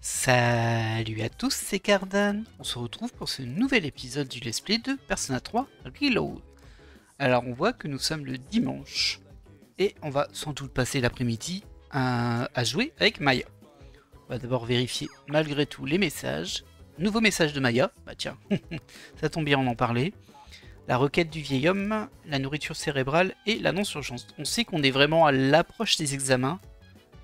Salut à tous, c'est Cardan. On se retrouve pour ce nouvel épisode du Let's Play de Persona 3 Reload. Alors on voit que nous sommes le dimanche et on va sans doute passer l'après-midi à jouer avec Maya. On va d'abord vérifier malgré tout les messages. Nouveau message de Maya, bah tiens, ça tombe bien on en parlait. La requête du vieil homme, la nourriture cérébrale et l'annonce urgence. On sait qu'on est vraiment à l'approche des examens.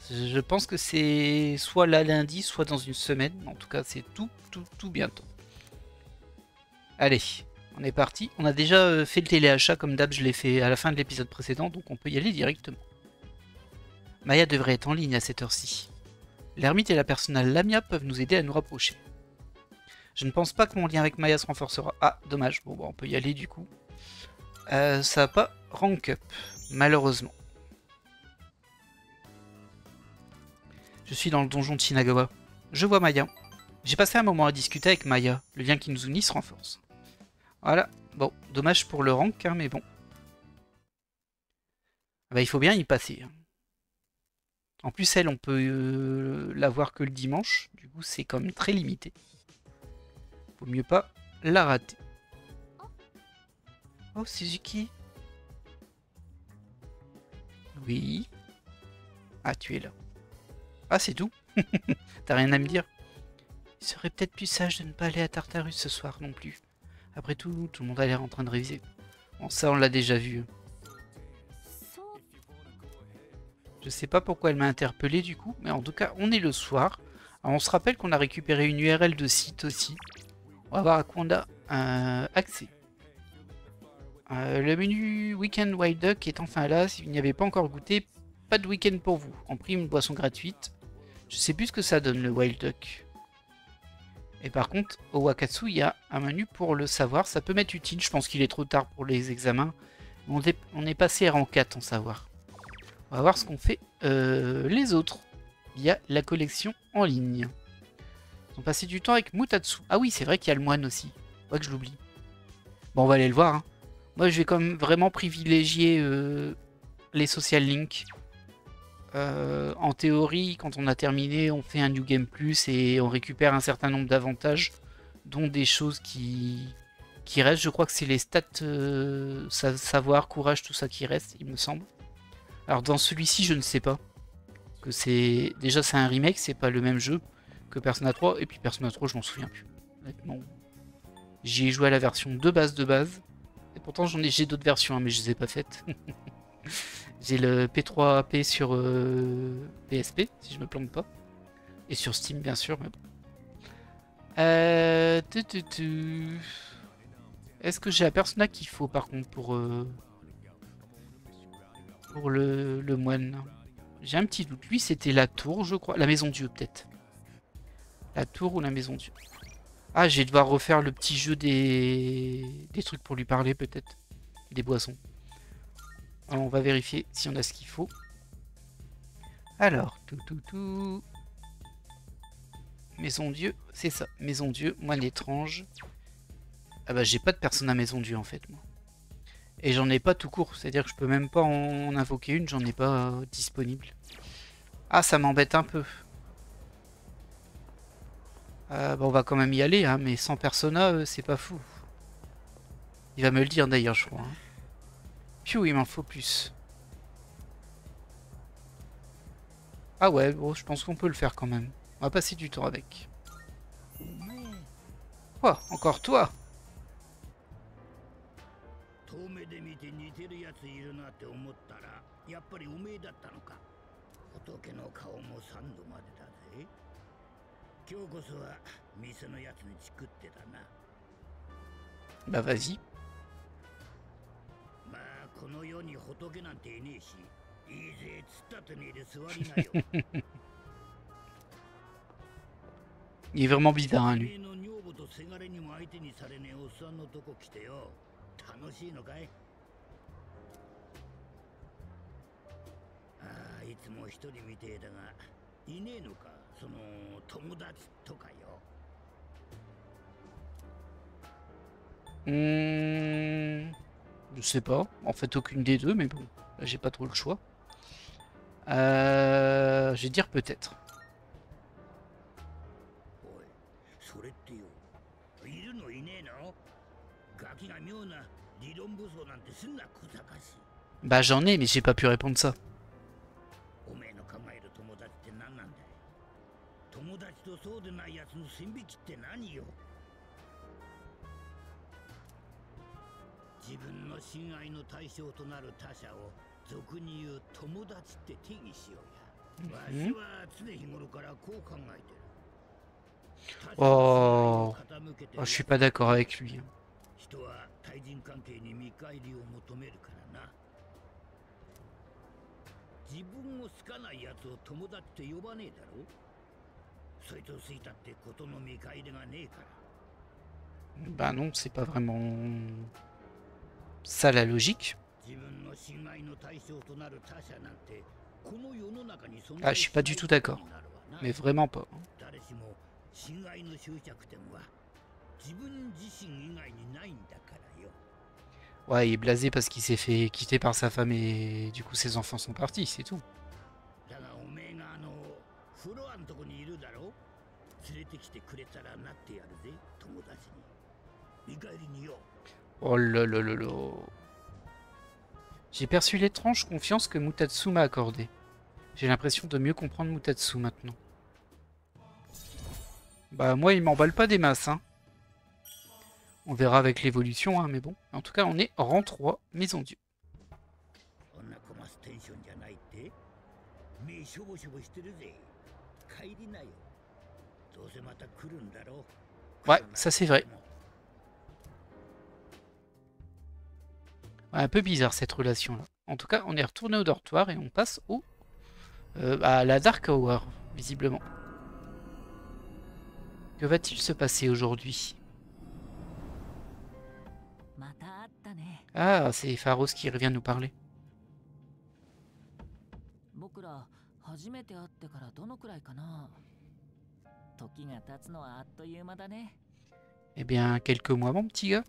Je pense que c'est soit là lundi, soit dans une semaine. En tout cas, c'est tout bientôt. Allez, on est parti. On a déjà fait le téléachat comme d'hab, je l'ai fait à la fin de l'épisode précédent, donc on peut y aller directement. Maya devrait être en ligne à cette heure-ci. L'ermite et la personnale Lamia peuvent nous aider à nous rapprocher. Je ne pense pas que mon lien avec Maya se renforcera. Ah, dommage. Bon, bah, on peut y aller du coup. Ça va pas rank up, malheureusement. Je suis dans le donjon de Shinagawa. Je vois Maya. J'ai passé un moment à discuter avec Maya. Le lien qui nous unit se renforce. Voilà. Bon, dommage pour le rank, hein, mais bon. Bah, il faut bien y passer. En plus, elle, on peut la voir que le dimanche. Du coup, c'est quand même très limité. Faut mieux pas la rater. Oh, Suzuki. Oui. Ah, tu es là. Ah, c'est tout. T'as rien à me dire? Il serait peut-être plus sage de ne pas aller à Tartarus ce soir non plus. Après tout, tout le monde a l'air en train de réviser. Bon, ça, on l'a déjà vu. Je sais pas pourquoi elle m'a interpellé du coup, mais en tout cas, on est le soir. Alors, on se rappelle qu'on a récupéré une URL de site aussi. On va voir à quoi on a accès. Le menu Weekend Wild Duck est enfin là. Si vous n'y avez pas encore goûté, pas de week-end pour vous. En prime, une boisson gratuite. Je sais plus ce que ça donne le Wild Duck. Et par contre, au Wakatsu, il y a un menu pour le savoir. Ça peut m'être utile. Je pense qu'il est trop tard pour les examens. On est passé à rang 4 en savoir. On va voir ce qu'on fait les autres. Il y a la collection en ligne. Ils ont passé du temps avec Mutatsu. Ah oui, c'est vrai qu'il y a le moine aussi. Pas que je l'oublie. Bon, on va aller le voir. Hein. Moi, je vais quand même vraiment privilégier les social links. En théorie, quand on a terminé, on fait un New Game Plus et on récupère un certain nombre d'avantages, dont des choses qui restent. Je crois que c'est les stats, savoir, courage, tout ça qui reste, il me semble. Alors dans celui-ci, je ne sais pas. Que c'est déjà c'est un remake, c'est pas le même jeu que Persona 3. Et puis Persona 3, je m'en souviens plus. Honnêtement, j'y ai joué à la version de base. Et pourtant j'ai d'autres versions, hein, mais je les ai pas faites. J'ai le P3AP sur PSP, si je me plante pas. Et sur Steam, bien sûr, mais bon. Est-ce que j'ai la persona qu'il faut, par contre, pour le moine? J'ai un petit doute. Lui, c'était la tour, je crois. La maison Dieu, peut-être. La tour ou la maison Dieu. Ah, je vais devoir refaire le petit jeu des trucs pour lui parler, peut-être. Des boissons. Alors, on va vérifier si on a ce qu'il faut. Alors, tout. Maison Dieu, c'est ça. Maison Dieu, moine étrange. Ah bah, j'ai pas de personne à Maison Dieu, en fait, moi. Et j'en ai pas tout court. C'est-à-dire que je peux même pas en invoquer une, j'en ai pas disponible. Ah, ça m'embête un peu. Bah, on va quand même y aller, hein, mais sans persona, c'est pas fou. Il va me le dire d'ailleurs, je crois. Hein. Piou, il m'en faut plus. Ah ouais, bon, je pense qu'on peut le faire quand même. On va passer du temps avec. Quoi, encore toi? 遠目で見て似てるやついるなって思ったらやっぱりおめえだったのか。仏の顔も3度までだぜ。今日こそは店のやつにチクってたな。Bah vas-y. まあこの世に仏なんていねえし、いいぜつったてねえで座りなよ。Il est vraiment bizarre, hein, おめ lui. えの女房とせがれにも相手にされねえおっさんのとこ来てよ。楽しいのかい？ああ、いつも一人みてえだが、いねえのか、その友達とかよ。Je sais pas. En fait, aucune des deux, mais bon. Là, j'ai pas trop le choix. Je vais dire peut-être. れってよ。いるのいねえの？ガキが妙な理論武装なんてすんな小賢し。Bah j'en ai, mais j'ai pas pu répondre ça. おめえの考える友達って何なんだい？友達とそうでないやつの線引きって何よ？自分の親愛の対象となる他者を俗に言う友達って定義しようや。わしは常日頃からこう考えてる。Oh, je suis pas d'accord avec lui. 人は対人関係に見返りを求めるからな。自分を好かないやつを友達って呼ばねえだろ。そいつを好いたってことの見返りがねえから。Bah non, c'est pas vraiment ça la logique. 自分の親愛の対象となる他者なんてこの世の中に存 Ah, 在 je し suis な pas い du tout ことに d'accord. なるわな。 Mais vraiment pas. 誰しも親愛の終着点は自分自身以外にないんだからよ。 Ouais, il est blasé parce qu'il s'est fait quitter par sa femme et du coup ses enfants sont partis, c'est tout. だがおめえがフロアのとこにいるだろ。連れてきてくれたらなってやるぜ、友達に。見返りによ。 Oh là là là là. J'ai perçu l'étrange confiance que Mutatsu m'a accordée. J'ai l'impression de mieux comprendre Mutatsu maintenant. Bah moi il m'emballe pas des masses hein. On verra avec l'évolution hein, mais bon. En tout cas on est rang 3, Maison Dieu. こんなこますテンションじゃないって。目しょぼしょぼしてるぜ。帰りなよ。どうせまた来るんだろう。 Ouais, ça c'est vrai. Ouais, un peu bizarre cette relation là. En tout cas on est retourné au dortoir et on passe au à la Dark Hour, visiblement. Que va-t-il se passer aujourd'hui? Ah, c'est Pharos qui revient nous parler. Eh bien, quelques mois, mon petit gars.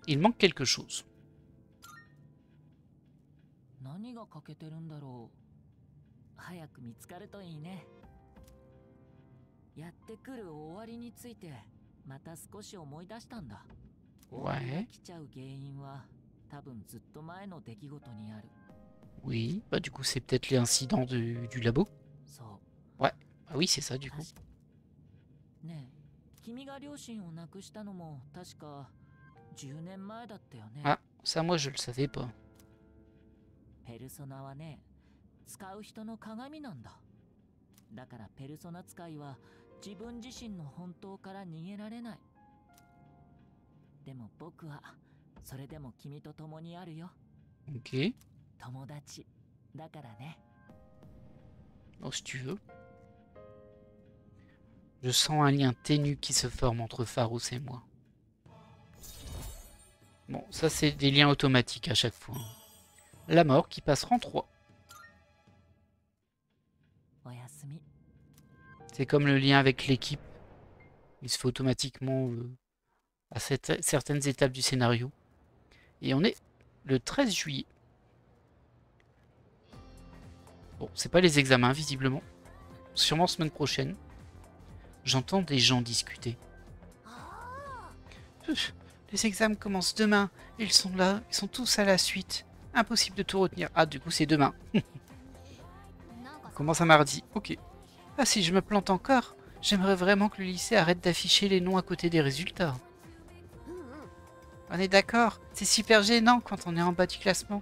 Il manque quelque chose. 何が欠けてるんだろう。早く見つかるといいね。やってくる終わりについてまた少し思い出したんだ。終わりが来ちゃう原因は多分ずっと前の出来事にある。Oui, bah du coup c'est peut-être l'incident du labo. そう。Ouais, bah oui c'est ça du coup. ねえ、君が両親を亡くしたのも確か10年前だったよね。 Ah, ça moi je le savais pas. ペルソナはね、使う人の鏡なんだ。だからペルソナ使いは自分自身の本当から逃げられない。でも僕はそれでも君と共にあるよ。 Ok. 友達だからね。 Oh, si tu veux. Je sens un lien ténu qui se forme entre Pharos et moi. Bon, ça c'est des liens automatiques à chaque fois. La mort qui passe rang 3. C'est comme le lien avec l'équipe. Il se fait automatiquement à certaines étapes du scénario. Et on est le 13 juillet. Bon, c'est pas les examens visiblement. Sûrement semaine prochaine. J'entends des gens discuter. Les examens commencent demain. Ils sont là, ils sont tous à la suite. Impossible de tout retenir. Ah, du coup, c'est demain. On commence à mardi. Ok. Ah, si je me plante encore, j'aimerais vraiment que le lycée arrête d'afficher les noms à côté des résultats. On est d'accord, c'est super gênant quand on est en bas du classement.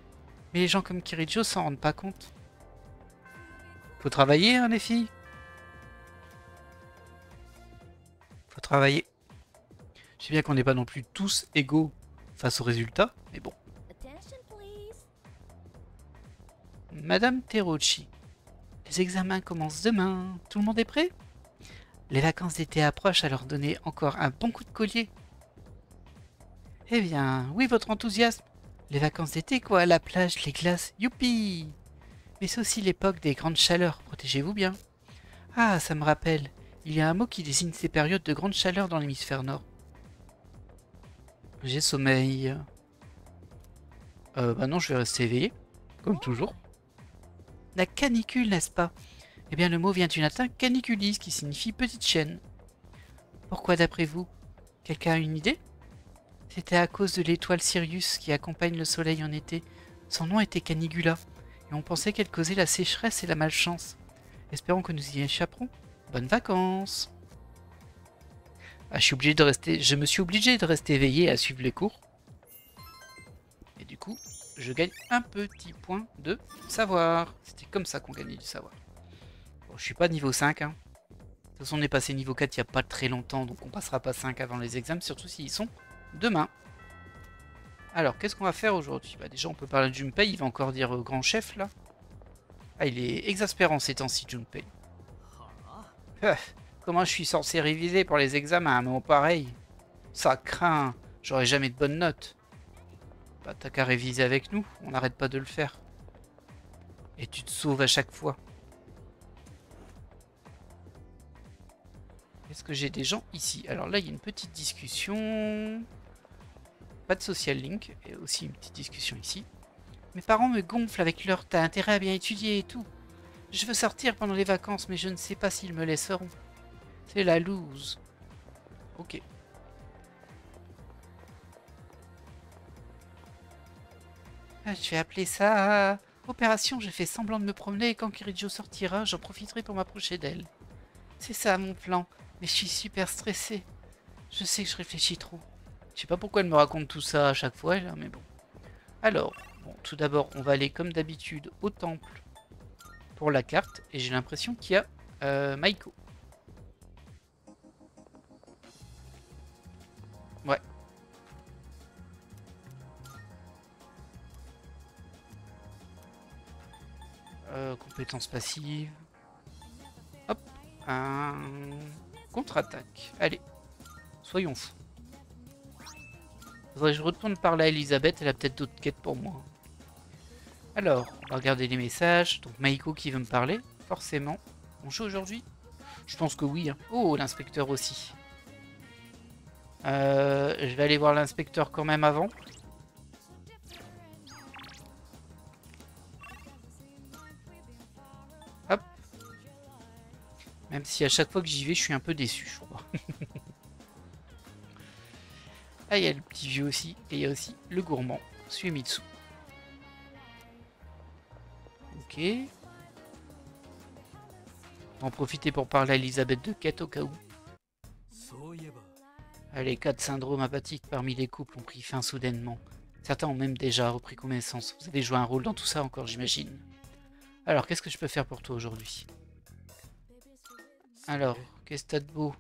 Mais les gens comme Kirijo s'en rendent pas compte. Faut travailler, hein, les filles. Faut travailler. Je sais bien qu'on n'est pas non plus tous égaux face aux résultats, mais bon. Madame Terochi, les examens commencent demain. Tout le monde est prêt? Les vacances d'été approchent, alors donnez encore un bon coup de collier. Eh bien, oui, votre enthousiasme. Les vacances d'été, quoi, la plage, les glaces, youpi! Mais c'est aussi l'époque des grandes chaleurs, protégez-vous bien. Ah, ça me rappelle, il y a un mot qui désigne ces périodes de grande chaleur dans l'hémisphère nord. J'ai sommeil. Bah non, je vais rester éveillé, comme toujours. La canicule, n'est-ce pas? Eh bien, le mot vient du latin caniculis, qui signifie petite chienne. Pourquoi d'après vous? Quelqu'un a une idée? C'était à cause de l'étoile Sirius qui accompagne le soleil en été. Son nom était Canigula, et on pensait qu'elle causait la sécheresse et la malchance. Espérons que nous y échapperons. Bonnes vacances! Ah, je me suis obligé de rester éveillé à suivre les cours. Et du coup, je gagne un petit point de savoir. C'était comme ça qu'on gagnait du savoir. Bon, je suis pas niveau 5, hein. De toute façon, on est passé niveau 4 il n'y a pas très longtemps, donc on passera pas 5 avant les examens, surtout s'ils sont demain. Alors, qu'est-ce qu'on va faire aujourd'hui? Bah déjà, on peut parler de Junpei, il va encore dire grand chef, là. Ah, il est exaspérant ces temps-ci, Junpei. Comment je suis censé réviser pour les examens à un moment pareil? Ça craint, j'aurai jamais de bonnes notes. Bah t'as qu'à réviser avec nous, on n'arrête pas de le faire. Et tu te sauves à chaque fois. Est-ce que j'ai des gens ici? Alors là, il y a une petite discussion. Pas de social link, et aussi une petite discussion ici. Mes parents me gonflent avec leur t'as intérêt à bien étudier et tout. Je veux sortir pendant les vacances, mais je ne sais pas s'ils me laisseront. C'est la loose. Ok. Ah, je vais appeler ça... Opération, j'ai fait semblant de me promener et quand Kirijo sortira, j'en profiterai pour m'approcher d'elle. C'est ça mon plan, mais je suis super stressée. Je sais que je réfléchis trop. Je sais pas pourquoi elle me raconte tout ça à chaque fois, là, mais bon. Alors, bon, tout d'abord, on va aller comme d'habitude au temple pour la carte. Et j'ai l'impression qu'il y a Maiko. Ouais. Compétences passives. Hop. Un contre-attaque. Allez. Soyons fous. Faudrait que je retourne parler à Elisabeth, elle a peut-être d'autres quêtes pour moi. Alors, on va regarder les messages. Donc Maiko qui veut me parler, forcément. On joue aujourd'hui? Je pense que oui. Hein. Oh, l'inspecteur aussi. Je vais aller voir l'inspecteur quand même avant. Hop. Même si à chaque fois que j'y vais, je suis un peu déçu, je crois. Ah, il y a le petit vieux aussi. Et il y a aussi le gourmand, Suemitsu. Ok. On va en profiter pour parler à Elisabeth de quête au cas où. Les cas de syndrome apathique parmi les couples ont pris fin soudainement. Certains ont même déjà repris connaissance. Vous avez joué un rôle dans tout ça encore, j'imagine. Alors, qu'est-ce que je peux faire pour toi aujourd'hui? Alors, qu'est-ce que t'as de beau?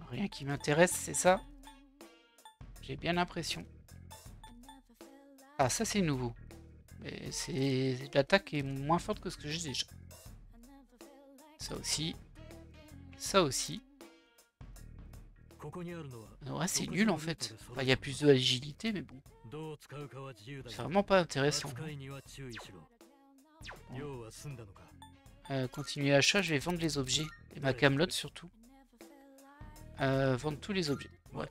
Rien qui m'intéresse, c'est ça? J'ai bien l'impression. Ah, ça c'est nouveau. Mais c'est... L'attaque est moins forte que ce que j'ai déjà. Ça aussi. Ça aussi. Ouais, c'est nul en fait. Enfin, il y a plus d'agilité, mais bon. C'est vraiment pas intéressant. Bon. Continuer l'achat, je vais vendre les objets. Et ma camelote surtout. Vendre tous les objets. Ouais.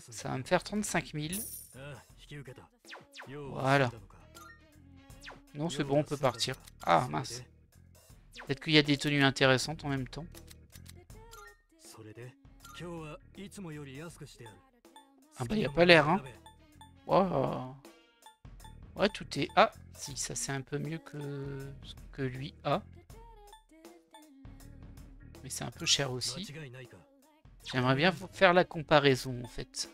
Ça va me faire 35 000. Voilà. Non, c'est bon, on peut partir. Ah, mince. Peut-être qu'il y a des tenues intéressantes en même temps. Ah bah, il n'y a pas l'air, hein. Wow. Ouais, tout est... Ah, si, ça c'est un peu mieux que ce que lui a. Mais c'est un peu cher aussi. J'aimerais bien faire la comparaison, en fait.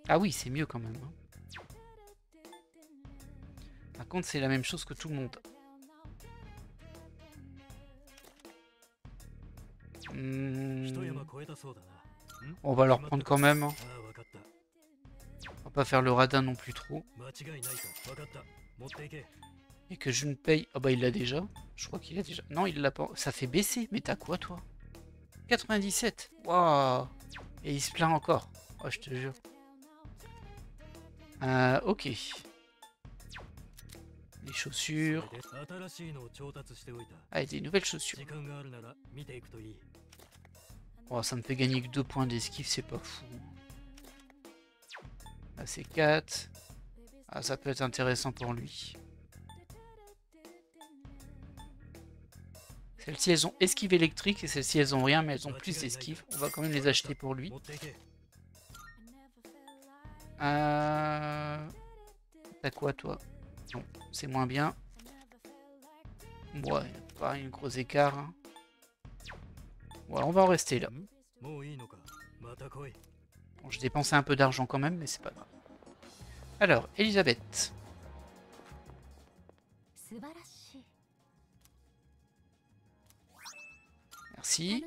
Ah oui, c'est mieux quand même. Hein. Par contre, c'est la même chose que tout le monde. On va leur prendre quand même. Hein. On va pas faire le radin non plus trop. Et que je ne paye... Ah bah il l'a déjà. Je crois qu'il a déjà... Non, il l'a pas... Ça fait baisser. Mais t'as quoi, toi? 97. Waouh. Et il se plaint encore. Oh, je te jure. Ok. Les chaussures. Ah, des nouvelles chaussures. Oh, ça me fait gagner que 2 points d'esquive, c'est pas fou. Là, c'est 4. Ah, ça peut être intéressant pour lui. Celles-ci, elles ont esquive électrique et celles-ci, elles ont rien, mais elles ont plus d'esquive. On va quand même les acheter pour lui. T'as quoi, toi? Non, c'est moins bien. Ouais, pas un gros écart. Hein. Ouais, on va en rester là. Bon, je dépensais un peu d'argent quand même, mais c'est pas grave. Alors, Elisabeth. Merci.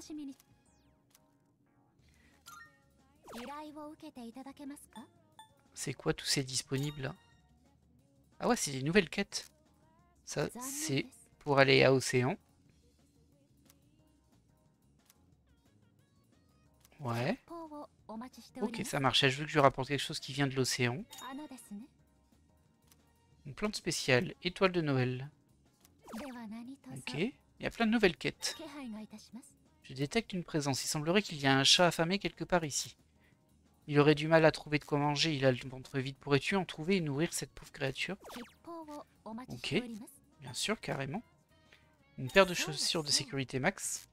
C'est quoi tous ces disponibles là? Ah ouais, c'est des nouvelles quêtes. Ça, c'est pour aller à Océan. Ouais. Ok, ça marche. Je veux que je rapporte quelque chose qui vient de l'océan. Une plante spéciale. Étoile de Noël. Ok. Il y a plein de nouvelles quêtes. Je détecte une présence. Il semblerait qu'il y a un chat affamé quelque part ici. Il aurait du mal à trouver de quoi manger. Il a le ventre vide. Pourrais-tu en trouver et nourrir cette pauvre créature? Ok. Bien sûr, carrément. Une paire de chaussures de sécurité max.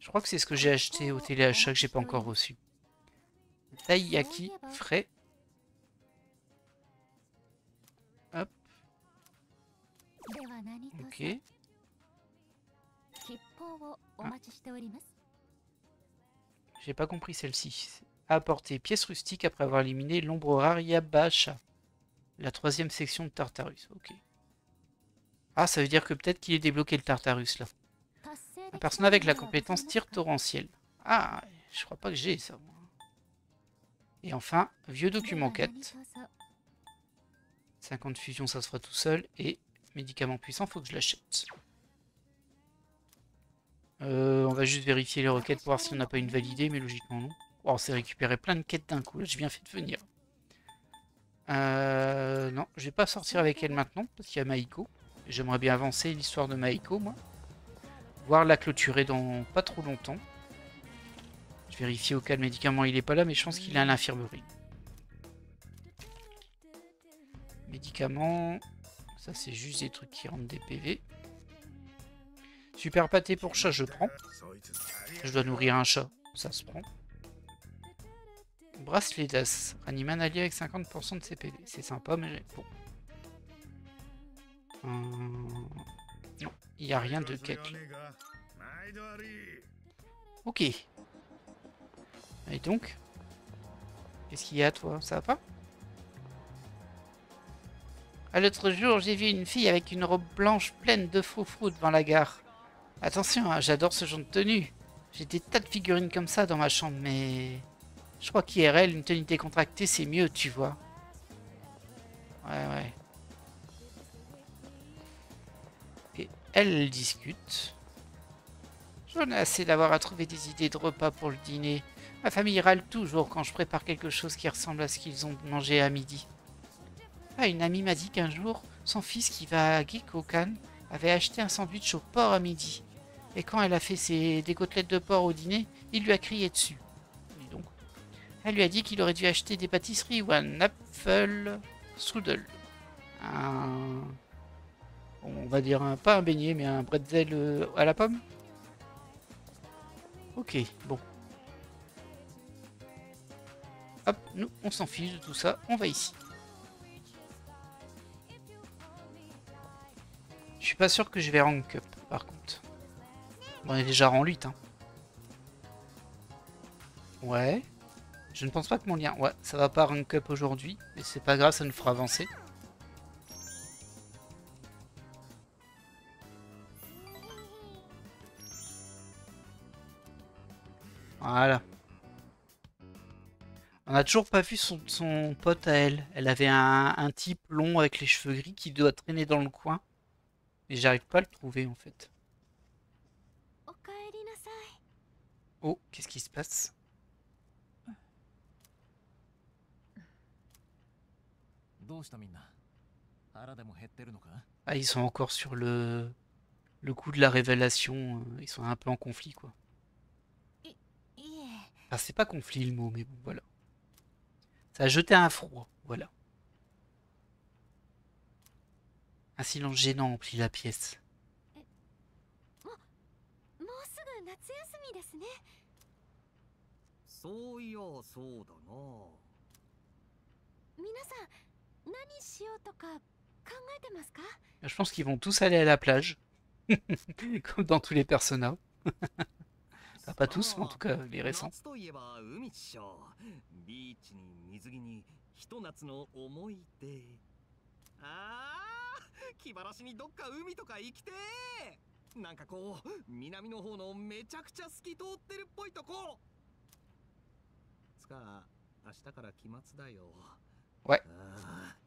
Je crois que c'est ce que j'ai acheté au téléachat que j'ai pas encore reçu. Taiyaki frais. Hop. Ok. Ah. J'ai pas compris celle-ci. Apporter pièces rustiques après avoir éliminé l'ombre rare Yabasha. La 3e section de Tartarus. Ok. Ah, ça veut dire que peut-être qu'il est débloqué le Tartarus là. Un personnage avec la compétence tir torrentiel. Ah, je crois pas que j'ai ça. Moi. Et enfin, vieux document 4. 50 fusions, ça se fera tout seul. Et médicament puissant, faut que je l'achète. On va juste vérifier les requêtes pour voir si on n'a pas une validée, mais logiquement non. Oh, on s'est récupéré plein de quêtes d'un coup. Là, j'ai bien fait de venir. Non, je vais pas sortir avec elle maintenant, parce qu'il y a Maiko. J'aimerais bien avancer l'histoire de Maiko, moi. Voir la clôturer dans pas trop longtemps. Je vérifie au cas le médicament il est pas là, mais je pense qu'il est à l'infirmerie. Médicaments. Ça c'est juste des trucs qui rendent des PV. Super pâté pour chat, je prends. Je dois nourrir un chat, ça se prend. Bracelet d'as. Ranime un allié avec 50% de ses PV. C'est sympa, mais bon. Non, il n'y a rien de quête. Ok. Et donc, qu'est-ce qu'il y a toi? Ça va pas? Ah, l'autre jour, j'ai vu une fille avec une robe blanche pleine de froufrous devant la gare. Attention, hein, j'adore ce genre de tenue. J'ai des tas de figurines comme ça dans ma chambre, mais... Je crois qu'IRL, une tenue décontractée, c'est mieux, tu vois. Ouais. Et elle discute. J'en ai assez d'avoir à trouver des idées de repas pour le dîner. Ma famille râle toujours quand je prépare quelque chose qui ressemble à ce qu'ils ont mangé à midi. Ah, une amie m'a dit qu'un jour, son fils qui va à Gekokan avait acheté un sandwich au porc à midi. Et quand elle a fait des côtelettes de porc au dîner, il lui a crié dessus. Dis donc. Elle lui a dit qu'il aurait dû acheter des pâtisseries ou un apfel strudel. On va dire pas un beignet, mais un bretzel à la pomme. Ok, bon. Hop, nous, on s'en fiche de tout ça, on va ici. Je suis pas sûr que je vais rank up, par contre. Bon, on est déjà rang 8, hein. Ouais. Je ne pense pas que mon lien... Ouais, ça va pas rank up aujourd'hui, mais c'est pas grave, ça nous fera avancer. Voilà. On n'a toujours pas vu son pote à elle. Elle avait un type long avec les cheveux gris qui doit traîner dans le coin. Mais j'arrive pas à le trouver en fait. Oh, qu'est-ce qui se passe? Ah, ils sont encore sur le coup de la révélation. Ils sont un peu en conflit quoi. Enfin, c'est pas conflit le mot, mais bon, voilà. Ça a jeté un froid, voilà. Un silence gênant emplit la pièce. もうすぐ夏休みですね。そういやそうだな。皆さん、何しようとか考えてますか？ Je pense qu'ils vont tous aller à la plage. Comme dans tous les personnages. Enfin, pas tous, mais en tout cas les récents. 夏といえば海っしょ。ビーチに水着にひと夏の思い出。ああ、気晴らしにどっか海とか行きてー。なんかこう南の方のめちゃくちゃ透き通ってるっぽいとこ。つか明日から期末だよ。Ouais. ああ、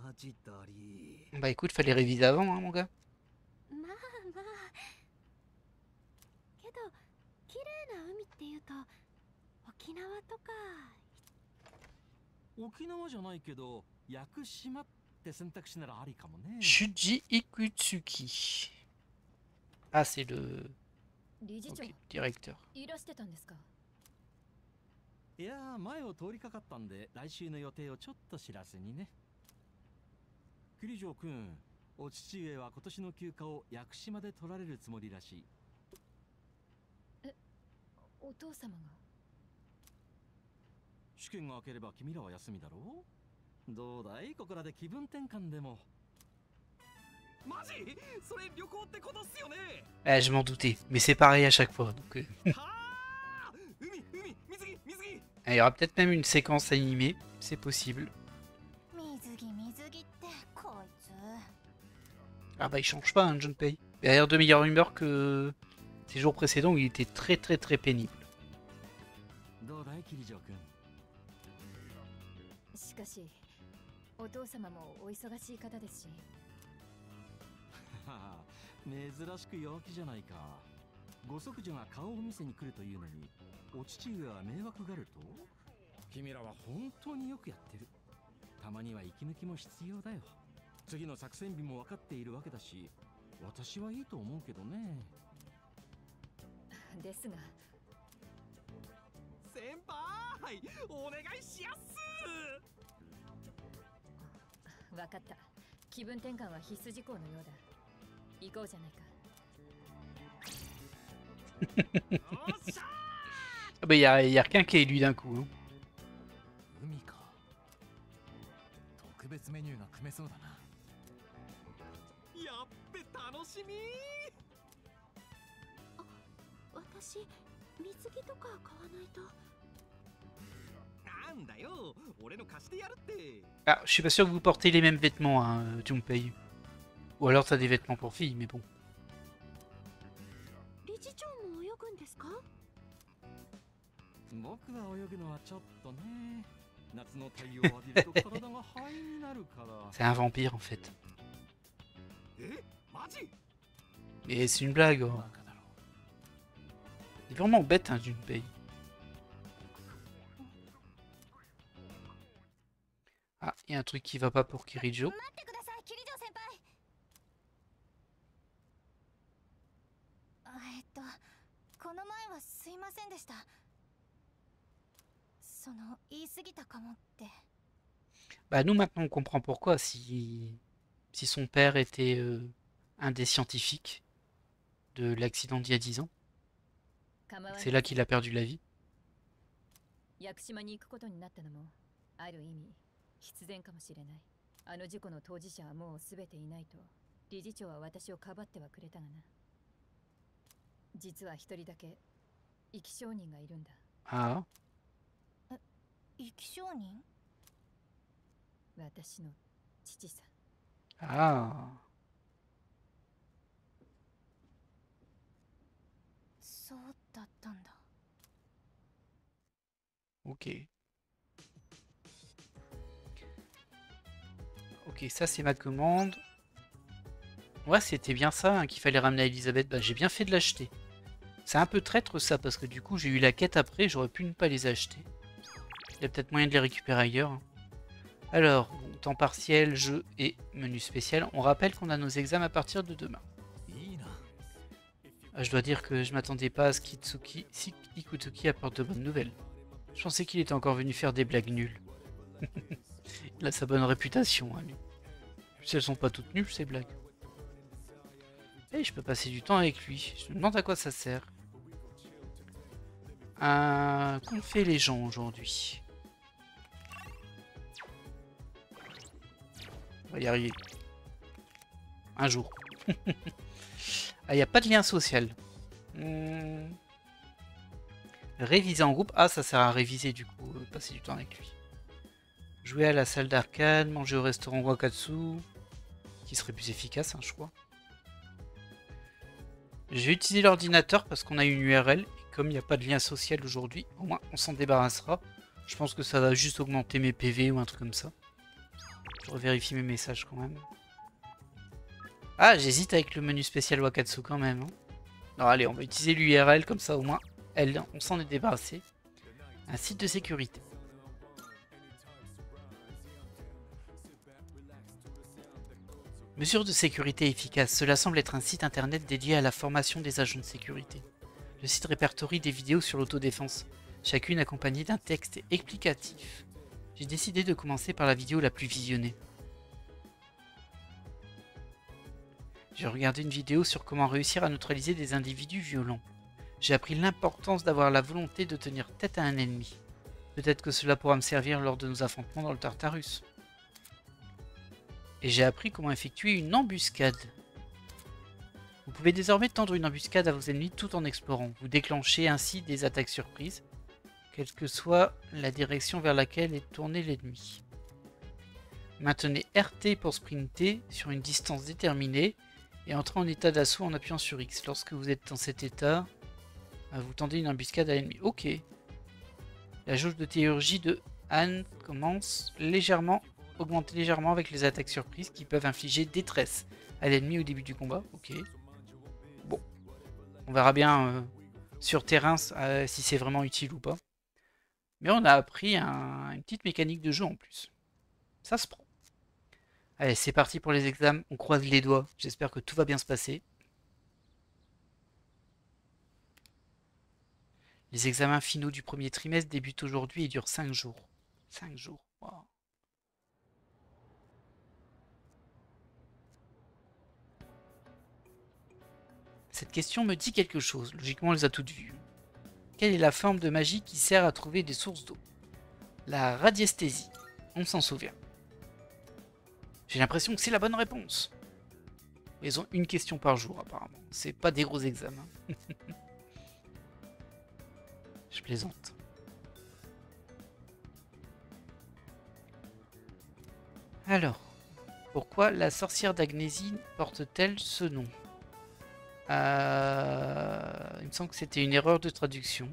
マジだり。Bah écoute, fallait réviser avant, hein, mon gars. まあまあ。けど、綺麗な海っていうと、沖縄とか。沖縄じゃないけど、屋久島って選択肢ならありかもね。 Shuji Ikutsuki. Ah, c'est le 理事長、 ok, directeur. いらしてたんですか？いやー、前を通りかかったんで、来週の予定をちょっと知らせにね。桐城君、お父上は今年の休暇を屋久島で取られるつもりらしい。お父様が。試験が明ければ君らは休みだろう。どうだい、ここらで気分転換でも。マジ？それ旅行ってことっすよね。Ah, je m'en doutais, mais c'est pareil à chaque fois. Donc, はあ、海、水着、水着。 il y aura peut-être même une séquence animée, c'est possible. 水着ってこいつ。 Ah bah il change pas, hein, Junpei. Il a l'air de meilleure humeur que ces jours précédents où il était très pénible. どうだい、桐城君。しかし、お父様もお忙しい方ですし。はあ、珍しく陽気じゃないか。ご息女が顔を見せに来るというのに、お父上は迷惑がると？君らは本当によくやってる。たまには息抜きも必要だよ。次の作戦日も分かっているわけだし、私はいいと思うけどね。ですが、先輩、お願いしやっす。わかった。気分転換は必須事項のようだ。行こうじゃないか。Ah bah y a rien qui est élu d'un coup. Hein. 海か。特別メニューが組めそうだな。やっべ、楽しみ。私、水着とか買わないと。なんだよ、俺の貸してやるって。 Ah, je suis pas sûr que vous portez les mêmes vêtements, hein, Junpei. Ou alors t'as des vêtements pour filles, mais bon. 理事長も泳ぐんですか？僕は泳ぐのはちょっとね。夏の太陽を浴びると体が灰になるから。C'est un vampire en fait. え、マジ？ Et c'est une blague. Oh. バカだろ。 C'est vraiment bête, hein, Junpei. Ah, il y a un truc qui va pas pour Kirijo. 待ってください、桐城先輩。この前はすいませんでした。その言い過ぎたかもって。 Bah nous maintenant on comprend pourquoi si son père était un des scientifiques de l'accident d'il y a 10 ans. C'est là qu'il a perdu la vie. 屋久島に行くことになったのもある意味必然かもしれない。あの事故の当事者はもうすべていないと理事長は私をかばってはくれたがな。実は一人だけ生き証人がいるんだ。 Ah, 生き証人？私の父さ。 ah. そうだったんだ。 Ok. Ok, ça c'est ma commande. Ouais, c'était bien ça hein, qu'il fallait ramener à Elisabeth. Bah, j'ai bien fait de l'acheter. C'est un peu traître ça, parce que du coup j'ai eu la quête après, j'aurais pu ne pas les acheter. Il y a peut-être moyen de les récupérer ailleurs. Hein. Alors, temps partiel, jeu et menu spécial. On rappelle qu'on a nos examens à partir de demain. Ah, je dois dire que je m'attendais pas à ce si Ikutoki apporte de bonnes nouvelles. Je pensais qu'il était encore venu faire des blagues nulles. Il a sa bonne réputation, hein, lui. Si elles sont pas toutes nulles, ces blagues. Et je peux passer du temps avec lui. Je me demande à quoi ça sert. Qu'ont fait les gens aujourd'hui? On va y arriver. Un jour. Ah, il n'y a pas de lien social. Réviser en groupe. Ah, ça sert à réviser du coup. Passer du temps avec lui. Jouer à la salle d'arcade. Manger au restaurant Wakatsu. Qui serait plus efficace, hein, je crois. Je vais utiliser l'ordinateur parce qu'on a une URL. Et comme il n'y a pas de lien social aujourd'hui, au moins on s'en débarrassera. Je pense que ça va juste augmenter mes PV ou un truc comme ça. Je revérifie mes messages quand même. Ah, j'hésite avec le menu spécial Wakatsu quand même. Hein. Non, allez, on va utiliser l'URL comme ça au moins. On s'en est débarrassé. Un site de sécurité. Mesures de sécurité efficaces. Cela semble être un site internet dédié à la formation des agents de sécurité. Le site répertorie des vidéos sur l'autodéfense, chacune accompagnée d'un texte explicatif. J'ai décidé de commencer par la vidéo la plus visionnée. J'ai regardé une vidéo sur comment réussir à neutraliser des individus violents. J'ai appris l'importance d'avoir la volonté de tenir tête à un ennemi. Peut-être que cela pourra me servir lors de nos affrontements dans le Tartarus. Et j'ai appris comment effectuer une embuscade. Vous pouvez désormais tendre une embuscade à vos ennemis tout en explorant. Vous déclenchez ainsi des attaques surprises, quelle que soit la direction vers laquelle est tourné l'ennemi. Maintenez RT pour sprinter sur une distance déterminée et entrez en état d'assaut en appuyant sur X. Lorsque vous êtes dans cet état, vous tendez une embuscade à l'ennemi. Ok. La jauge de théurgie de Anne commence augmenter légèrement avec les attaques surprises qui peuvent infliger détresse à l'ennemi au début du combat. Ok. Bon. On verra bien sur terrain si c'est vraiment utile ou pas. Mais on a appris une petite mécanique de jeu en plus. Ça se prend. Allez, c'est parti pour les examens. On croise les doigts. J'espère que tout va bien se passer. Les examens finaux du premier trimestre débutent aujourd'hui et durent 5 jours. 5 jours. Wow. Cette question me dit quelque chose. Logiquement, on les a toutes vues. Quelle est la forme de magie qui sert à trouver des sources d'eau? La radiesthésie. On s'en souvient. J'ai l'impression que c'est la bonne réponse. Ils ont une question par jour apparemment. C'est pas des gros examens. Je plaisante. Alors, pourquoi la sorcière d'Agnésie porte-t-elle ce nom? Il me semble que c'était une erreur de traduction.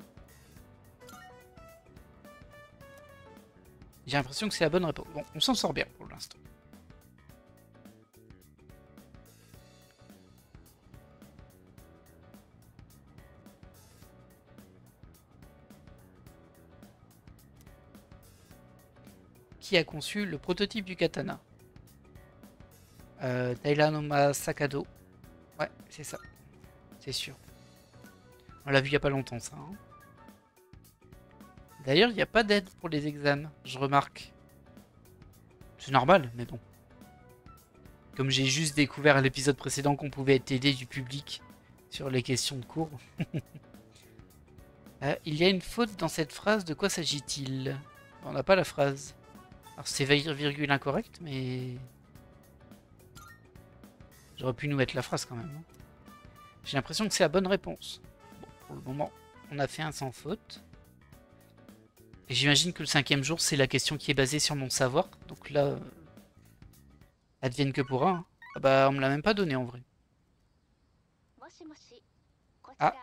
J'ai l'impression que c'est la bonne réponse. Bon, on s'en sort bien pour l'instant. Qui a conçu le prototype du katana? Dailanoma Sakado. Ouais, c'est ça. C'est sûr. On l'a vu il n'y a pas longtemps, ça. Hein. D'ailleurs, il n'y a pas d'aide pour les examens, je remarque. C'est normal, mais bon. Comme j'ai juste découvert à l'épisode précédent qu'on pouvait être aidé du public sur les questions de cours. Il y a une faute dans cette phrase, de quoi s'agit-il? On n'a pas la phrase. Alors c'est virgule incorrect, mais... J'aurais pu nous mettre la phrase quand même. Hein. J'ai l'impression que c'est la bonne réponse. Bon, pour le moment, on a fait un sans faute. Et j'imagine que le 5e jour, c'est la question qui est basée sur mon savoir. Donc là, advienne que pourra. Hein. Ah bah, on me l'a même pas donné en vrai. Ah.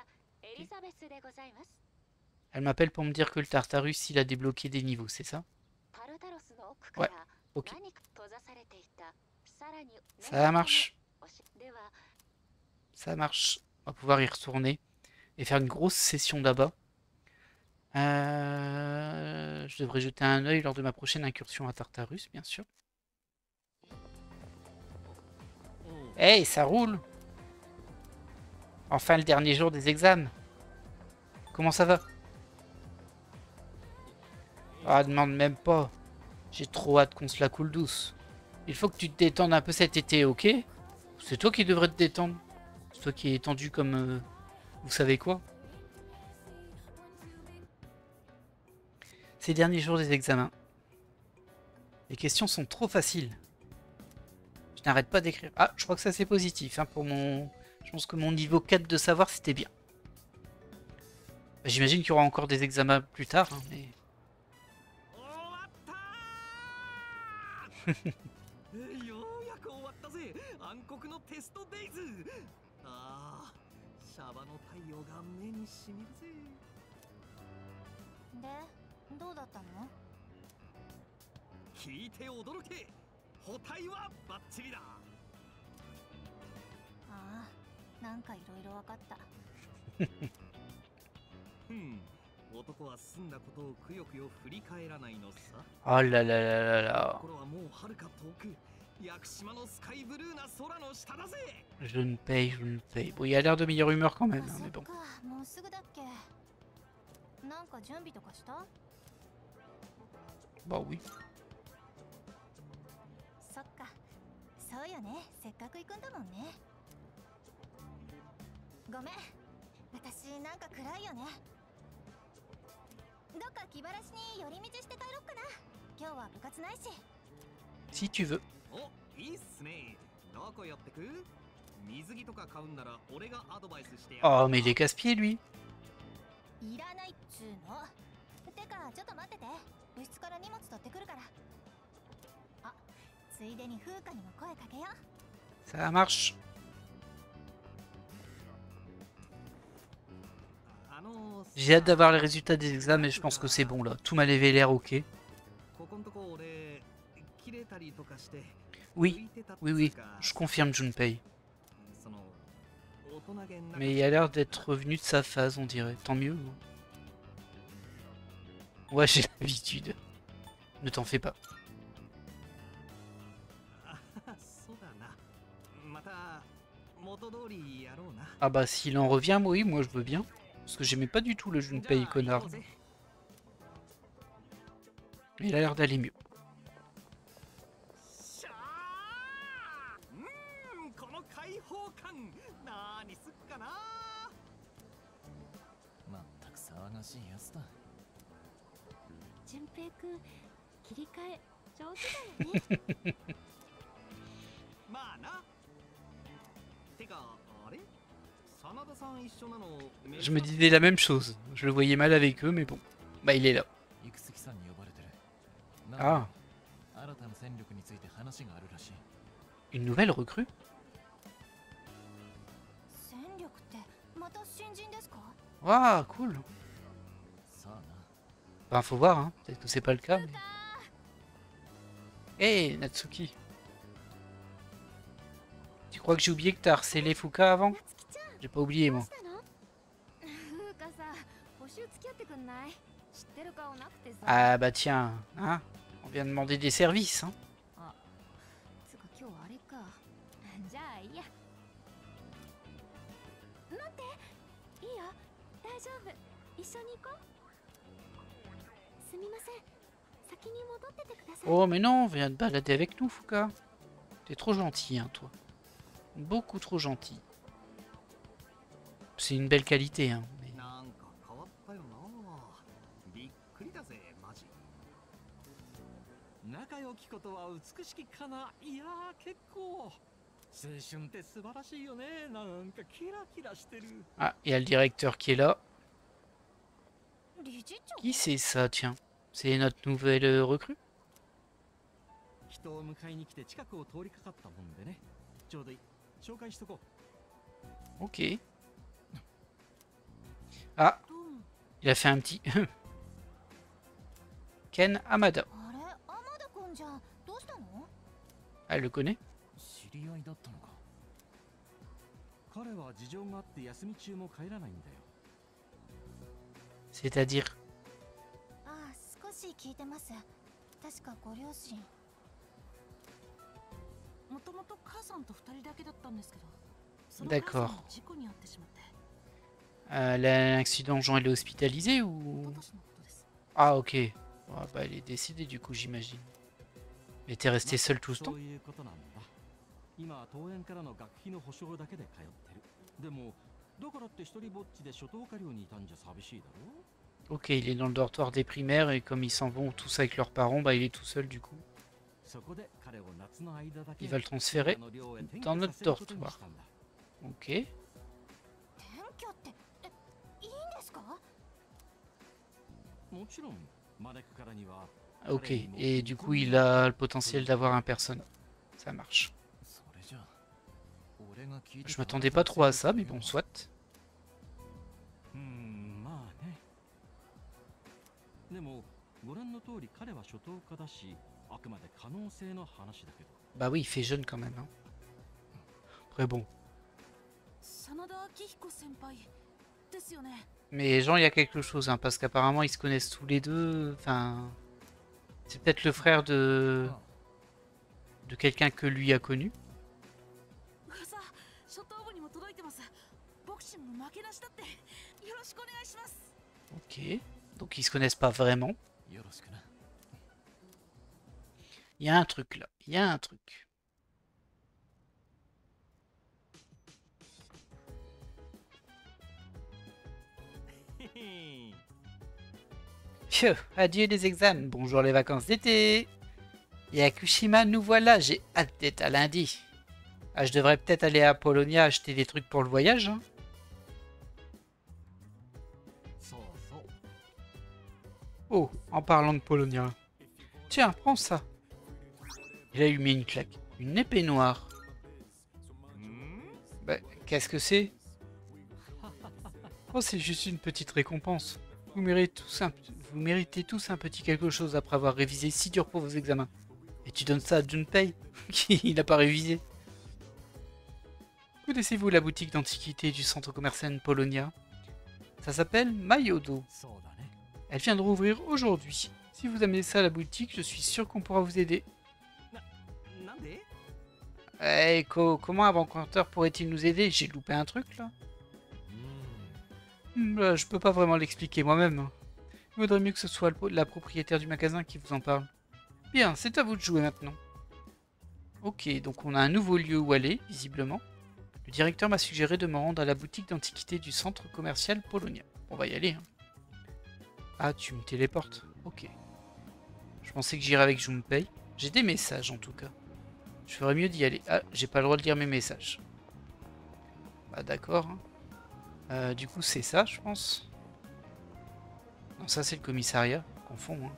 Elle m'appelle pour me dire que le Tartarus, il a débloqué des niveaux, c'est ça? Ouais, ok. Ça marche. Ça marche. On va pouvoir y retourner et faire une grosse session là-bas. Je devrais jeter un œil lors de ma prochaine incursion à Tartarus, bien sûr. Hey, ça roule! Enfin, le dernier jour des examens. Comment ça va? Ah, demande même pas. J'ai trop hâte qu'on se la coule douce. Il faut que tu te détendes un peu cet été, ok? C'est toi qui devrais te détendre. C'est toi qui es tendu comme... vous savez quoi? Ces derniers jours des examens. Les questions sont trop faciles. Je n'arrête pas d'écrire. Ah, je crois que ça c'est positif. Hein, pour mon... Je pense que mon niveau 4 de savoir c'était bien. Bah, j'imagine qu'il y aura encore des examens plus tard. Hein, mais... ようやく終わったぜ暗黒のテストデイズああシャバの太陽が目にしみるぜでどうだったの？聞いて驚け補体はバッチリだああ、なんかいろいろわかった。男は済んだことをくよくよ振り返らないのさ Oh là là là là là. 心はもう遥か遠く屋久島のスカイブルーな空の下だぜ Je ne paye, je ne paye. Bon, il a l'air de meilleure humeur quand même, あ、 hein, そ mais っ bon. か、もうすぐだっけ。なんか準備とかした？ Bah oui. そっか、そうよね、せっかく行くんだもんね。ごめん、私なんか暗いよね。どっか気晴らしに寄り道して帰ろっかな。今日は部活ないし。 Si tu veux. お、いいっすねどこ寄ってく水着とか買うんなら俺がアドバイスしてやる Oh, mais il est casse-pied, lui. いらないっつーの。てかちょっと待ってて、部室から荷物取ってくるから。あ、ついでに風花にも声かけよう。 Ça marche. あの J'ai hâte d'avoir les résultats des examens, mais je pense que c'est bon là. Tout m'a levé l'air, ok. ここんとこ俺切れたりとかして Oui, oui, oui. Je confirme, Junpei. その大人げな Mais il a l'air d'être revenu de sa phase, on dirait. Tant mieux. Ouais, j'ai l'habitude. Ne t'en fais pas. そうだなまた元通りやろうな Ah bah, s'il en revient, oui, moi je veux bien. Parce que j'aimais pas du tout le Junpei, connard. Mais il a l'air d'aller mieux. しゃーこの開放感何すっかなまったく騒がしいやつだ。純平くん、切り替え上手だよね。まあなてかあれ真田さん一緒なの Je me disais la même chose. Je le voyais mal avec eux, mais bon. Bah, il est là. 行く月さんに呼ばれてる。 Ah, 新たな戦力について話があるらしい。 une nouvelle recrue? 戦力ってまた新人ですか？ Waouh, cool. さあな。 Enfin, faut voir, hein. Peut-être que c'est pas le cas. Mais... Hey, Natsuki. Tu crois que j'ai oublié que t'as harcelé Fuka avant? J'ai pas oublié, moi. 風花さ、募集付き合ってくんない？知ってる顔なくてさ。 Ah bah tiens, hein. On vient de demander des services, hein. あ、つか今日あれか。じゃあいいや。待って、いいよ、大丈夫。一緒に行こう。すみません、先に戻っててください。 Oh, mais non, viens te balader avec nous, Fuka. T'es trop gentil, hein, toi. Beaucoup trop gentil. C'est une belle qualité, hein. Mais... なんか変わったよなびっくりだぜマジ仲良きことは美しきかな。いやー結構青春って素晴らしいよね。なんかキラキラしてる。 Ah, il y a le directeur qui est là. 理事長。 Qui c'est ça, tiens? C'est notre nouvelle recrue? 人を迎えに来て近くを通りかかったもんでね。ちょうどいい。紹介しとこう。 Ok. Ah, どうも。 il a fait un petit... Ken Hamada. あれ、天田くんじゃん。どうしたの？ Ah, elle le connaît? 知り合いだったのか。彼は事情があって休み中も帰らないんだよ。 C'est-à-dire... ああ、少し聞いてます。確かご両親。もともと母さんと二人だけだったんですけど、D'accord. L'accident, Jean, elle est hospitalisée ou... Ah, ok. Ah, bah, elle est décédée du coup, j'imagine. Mais t'es resté seul tout ce temps? そういうことなんだ。今東園からの学費の保証だけで通ってる。でもだからって一人ぼっちで初等科寮にいたんじゃ寂しいだろ。 Ok, il est dans le dortoir des primaires et comme ils s'en vont tous avec leurs parents, bah il est tout seul du coup. そこで彼を夏の間だけ Il va le transférer の寮へ転居 dans notre させることに dortoir. したんだ。 Ok. 転居っていいんですか？もちろん招くからには Ok, et du coup il a le potentiel d'avoir un personnage. Ça marche. それじゃ俺が聞いて Je m'attendais pas trop à ça, mais bon, soit. まあね。でもご覧の通り彼は初等科だし、あくまで可能性の話だけど。 Bah oui, il fait jeune quand même. Hein. Après bon. 真田明彦先輩ですよね。 Mais Jean, il y a quelque chose, hein, parce qu'apparemment ils se connaissent tous les deux. Enfin, c'est peut-être le frère de quelqu'un que lui a connu. 噂初等部にも届いてます。ボクシング負けなしだってよろしくお願いします。 Ok, donc ils se connaissent pas vraiment. よろしくな。 Il y a un truc là, il y a un truc. Pfiou, adieu les examens, bonjour les vacances d'été. Yakushima, nous voilà, j'ai hâte d'être à lundi. Ah, je devrais peut-être aller à Polonia acheter des trucs pour le voyage. Hein. そうそう。 Oh, en parlant de Polonia. Tiens, prends ça. Il a lui mis une claque. Une épée noire. Bah, qu'est-ce que c'est? Oh, c'est juste une petite récompense. Vous méritez tous un petit quelque chose après avoir révisé si dur pour vos examens. Et tu donnes ça à Junpei, qui n'a pas révisé. Connaissez-vous la boutique d'antiquité du centre commercial Polonia? Ça s'appelle Mayodo. そうだね。 Elle vient de rouvrir aujourd'hui. Si vous amenez ça à la boutique, je suis sûr qu'on pourra vous aider. なんで Eh, comment un banqueteur pourrait-il nous aider? J'ai loupé un truc là? Je peux pas vraiment l'expliquer moi-même. Il vaudrait mieux que ce soit la propriétaire du magasin qui vous en parle. Bien, c'est à vous de jouer maintenant. Ok, donc on a un nouveau lieu où aller, visiblement. Le directeur m'a suggéré de me rendre à la boutique d'antiquité du centre commercial Polonia. On va y aller. Hein. Ah, tu me téléportes. Ok. Je pensais que j'irais avec Junpei. J'ai des messages en tout cas. Je ferais mieux d'y aller. Ah, j'ai pas le droit de lire mes messages. Bah d'accord. Hein. Du coup, c'est ça, je pense. Non, ça, c'est le commissariat. Je confonds. Hein.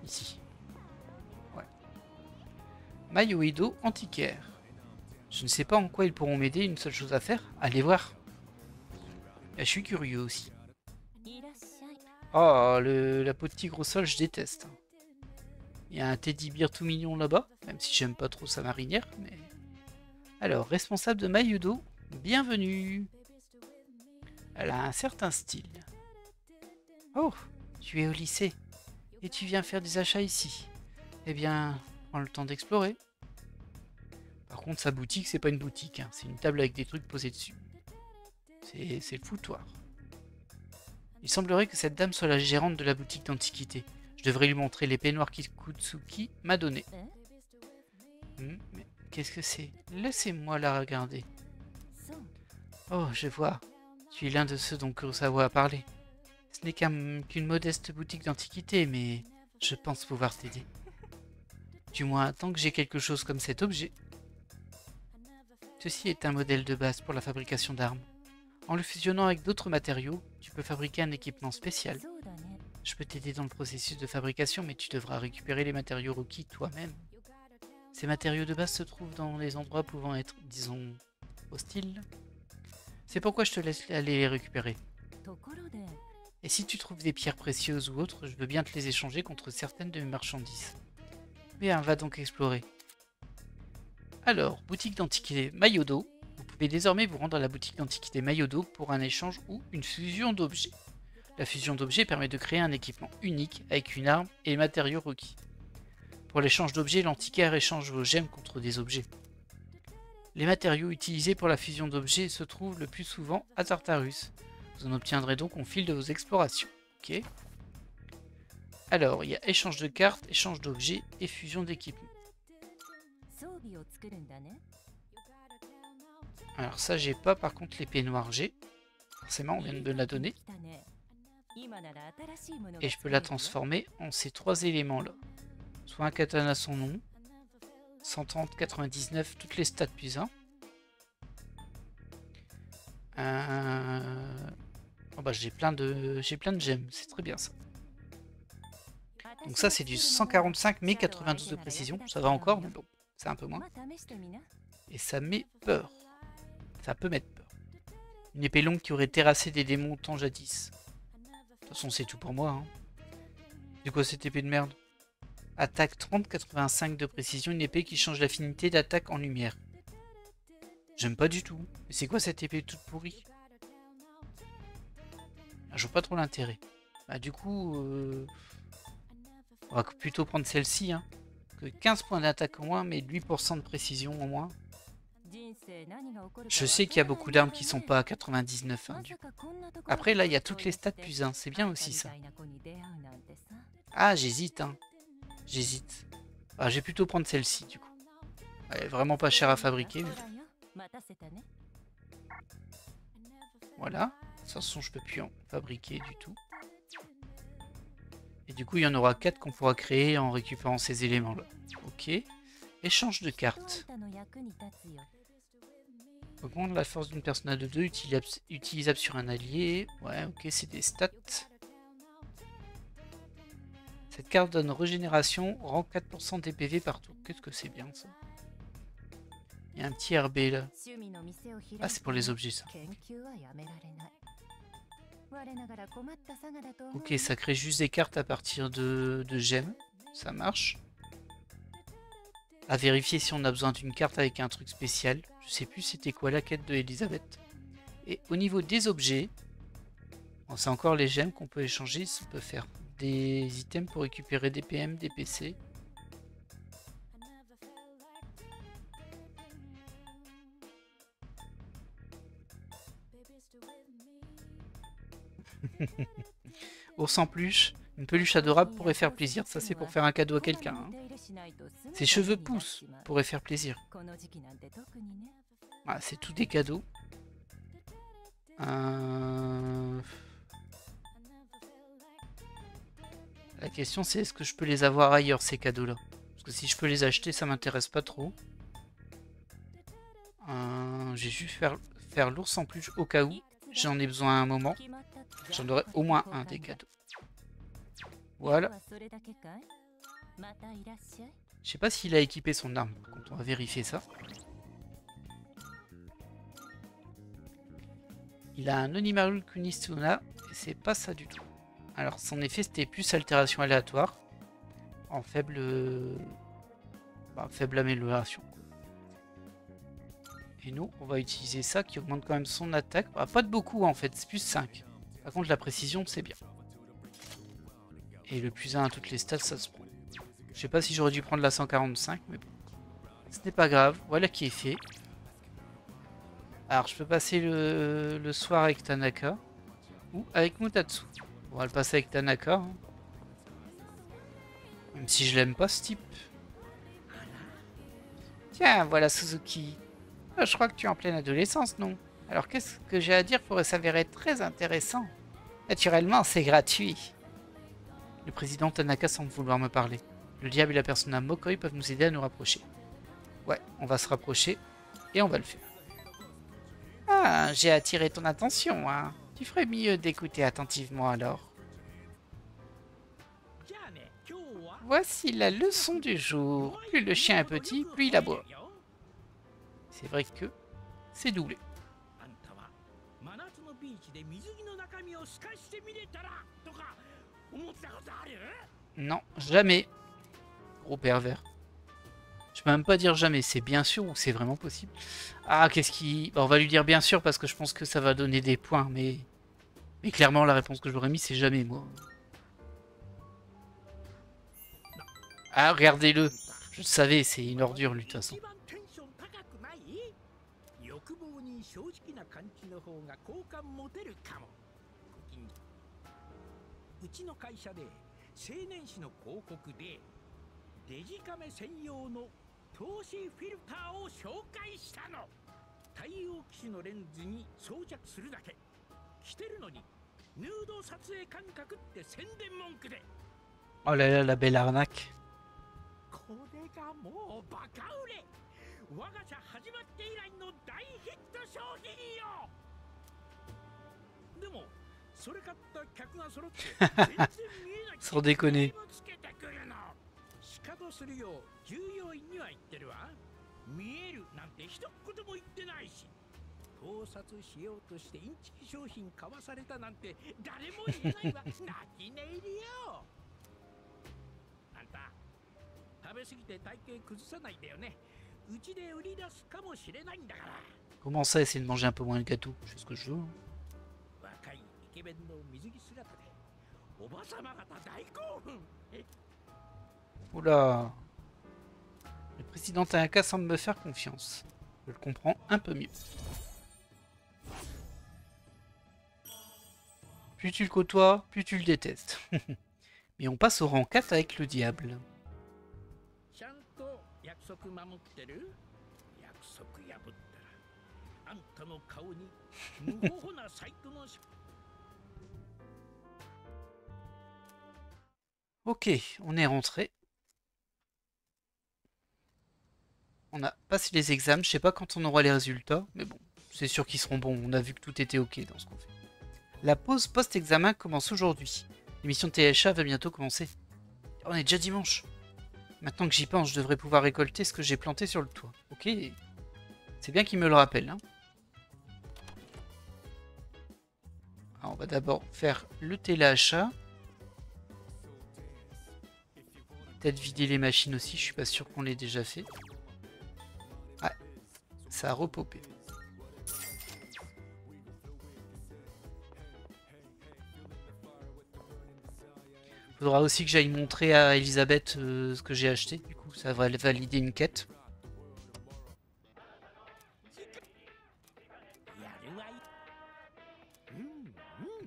Ici. Ouais. Mayoido antiquaire. Je ne sais pas en quoi ils pourront m'aider. Une seule chose à faire. Allez voir. Et je suis curieux aussi. Oh, la peau de tigre au sol, je déteste. Il y a un teddy bear tout mignon là-bas. Même si j'aime pas trop sa marinière. Mais... Alors, responsable de Mayodo, bienvenue. Elle a un certain style. Oh, tu es au lycée et tu viens faire des achats ici. Eh bien, prends le temps d'explorer. Par contre, sa boutique, c'est pas une boutique, hein. C'est une table avec des trucs posés dessus. C'est le foutoir. Il semblerait que cette dame soit la gérante de la boutique d'antiquité. Je devrais lui montrer l'épée noire qu'Ikutsuki m'a donnée. Mais qu'est-ce que c'est? Laissez-moi la regarder. Oh, je vois. Tu es l'un de ceux dont Kurosawa a parlé. Ce n'est qu'une modeste boutique d'antiquité, mais je pense pouvoir t'aider. Du moins, tant que j'ai quelque chose comme cet objet. Ceci est un modèle de base pour la fabrication d'armes. En le fusionnant avec d'autres matériaux, tu peux fabriquer un équipement spécial. Je peux t'aider dans le processus de fabrication, mais tu devras récupérer les matériaux requis toi-même. Ces matériaux de base se trouvent dans les endroits pouvant être, disons, hostiles. C'est pourquoi je te laisse aller les récupérer. Et si tu trouves des pierres précieuses ou autres, je veux bien te les échanger contre certaines de mes marchandises. Bien, va donc explorer. Alors, boutique d'antiquité Mayodo. Vous pouvez désormais vous rendre à la boutique d'antiquité Mayodo pour un échange ou une fusion d'objets. La fusion d'objets permet de créer un équipement unique avec une arme et les matériaux requis. Pour l'échange d'objets, l'antiquaire échange vos gemmes contre des objets. Les matériaux utilisés pour la fusion d'objets se trouvent le plus souvent à Tartarus. Vous en obtiendrez donc au fil de vos explorations. Ok. Alors, il y a échange de cartes, échange d'objets et fusion d'équipements. Alors ça, j'ai pas. Par contre, l'épée noire, j'ai. Forcément, on vient de me la donner. Et je peux la transformer en ces trois éléments-là. Soit un katana son nom, 130, 99, toutes les stats plus 1. Oh bah j'ai plein de gemmes, c'est très bien ça. Donc ça c'est du 145 mais 92 de précision, ça va encore, mais bon, c'est un peu moins. Et ça met peur. Ça peut mettre peur. Une épée longue qui aurait terrassé des démons tant jadis. De toute façon c'est tout pour moi. Hein. Du coup cette épée de merde. Attaque 30, 85 de précision, une épée qui change l'affinité d'attaque en lumière. J'aime pas du tout. Mais c'est quoi cette épée toute pourrie? Je vois pas trop l'intérêt. Bah du coup, on va plutôt prendre celle-ci. Hein. Que 15 points d'attaque en moins, mais 8% de précision en moins. Je sais qu'il y a beaucoup d'armes qui sont pas à 99. Hein, du coup. Après là, il y a toutes les stats plus 1. C'est bien aussi ça. Ah, j'hésite. Hein. J'hésite. Ah, je vais plutôt prendre celle-ci du coup. Elle est vraiment pas chère à fabriquer. Mais... Voilà. De toute façon, je peux plus en fabriquer du tout. Et du coup, il y en aura 4 qu'on pourra créer en récupérant ces éléments-là. Ok. Échange de cartes. Augmente la force d'une personne à 2, utilisable sur un allié. Ouais, ok, c'est des stats. Cette carte donne régénération, rend 4% des PV partout. Qu'est-ce que c'est bien ça? Il y a un petit RB là. Ah, c'est pour les objets ça. Ok, ça crée juste des cartes à partir de gemmes. Ça marche. À vérifier si on a besoin d'une carte avec un truc spécial. Je sais plus c'était quoi la quête de Elisabeth. Et au niveau des objets, bon, c'est encore les gemmes qu'on peut échanger. On peut faire des items pour récupérer des PM, des PC. Ours en peluche. Une peluche adorable pourrait faire plaisir. Ça c'est pour faire un cadeau à quelqu'un. Hein. Ses cheveux poussent pourrait faire plaisir. Voilà, c'est tout des cadeaux. La question c'est est-ce que je peux les avoir ailleurs ces cadeaux là? Parce que si je peux les acheter ça m'intéresse pas trop. J'ai juste faire l'ours en peluche au cas où j'en ai besoin à un moment. J'en aurai au moins un des cadeaux. Voilà. Je sais pas s'il a équipé son arme. On va vérifier ça. Il a un Onimaru Kunisuna et c'est pas ça du tout. Alors son effet c'était plus altération aléatoire. En faible... faible amélioration. Et nous on va utiliser ça qui augmente quand même son attaque. Bah, pas de beaucoup en fait, c'est plus 5. Par contre la précision c'est bien. Et le plus 1 à toutes les stats ça se prend. Je sais pas si j'aurais dû prendre la 145 mais bon. Ce n'est pas grave, voilà qui est fait. Alors je peux passer le soir avec Tanaka. Ou avec Mutatsu. On va le passer avec Tanaka. Hein. Même si je l'aime pas ce type. Tiens, voilà Suzuki. Je crois que tu es en pleine adolescence, non? Alors qu'est-ce que j'ai à dire pourrait s'avérer très intéressant. Naturellement, c'est gratuit. Le président Tanaka semble vouloir me parler. Le diable et la persona Mokoi peuvent nous aider à nous rapprocher. Ouais, on va se rapprocher et on va le faire. Ah, j'ai attiré ton attention, hein. Tu ferais mieux d'écouter attentivement alors. Voici la leçon du jour. Plus le chien est petit, plus il aboie. C'est vrai que c'est doublé. Non, jamais. Gros pervers. Je peux même pas dire jamais, c'est bien sûr ou c'est vraiment possible. Ah, qu'est-ce qui... Bah, on va lui dire bien sûr parce que je pense que ça va donner des points, mais clairement la réponse que j'aurais mis c'est jamais moi. Ah, regardez-le. Je le savais, c'est une ordure lui de toute façon. 当に正直な感じの方が好感持てるかも。ご近所、うちの会社で青年誌の広告でデジカメ専用の透視フィルターを紹介したの。対応機種のレンズに装着するだけ。着てるのにヌード撮影感覚って宣伝文句で。 Oh là là, la belle arnaque. これがもうバカ売れ。我が社始まって以来の大ヒット商品よ。でもそれ買った客が揃って全然見えない。Sans déconner. つけてくるの。仕方するよう従業員には言ってるわ。見えるなんて一言も言ってないし、盗撮しようとしてインチキ商品買わされたなんて誰も言えないわ。泣き寝入りよ。あんた食べ過ぎて体型崩さないでよね。うちで売り出すかもしれないんだから。 Comment ça, essayer de manger un peu moins de gâteau? Je fais ce que je veux. 若いイケメンの水着姿でおばさま方大興奮。 Oula. Le président Tanaka semble me faire confiance. Je le comprends un peu mieux. Plus tu le côtoies, plus tu le détestes. Mais on passe au rang 4 avec le diable. ちゃんと約束守ってる？約束破ったらあんたの顔に無法なサイトの Ok, on est rentré. On a passé les examens. Je sais pas quand on aura les résultats, mais bon, c'est sûr qu'ils seront bons. On a vu que tout était ok dans ce qu'on fait. La pause post-examen commence aujourd'hui. L'émission de THA va bientôt commencer. On est déjà dimanche. Maintenant que j'y pense, je devrais pouvoir récolter ce que j'ai planté sur le toit. Ok. C'est bien qu'il me le rappelle. Hein. Alors, on va d'abord faire le téléachat. Peut-être vider les machines aussi. Je suis pas sûr qu'on l'ait déjà fait. Ouais. Ça a repopé. Faudra aussi que j'aille montrer à Elisabeth ce que j'ai acheté. Du coup, ça va valider une quête.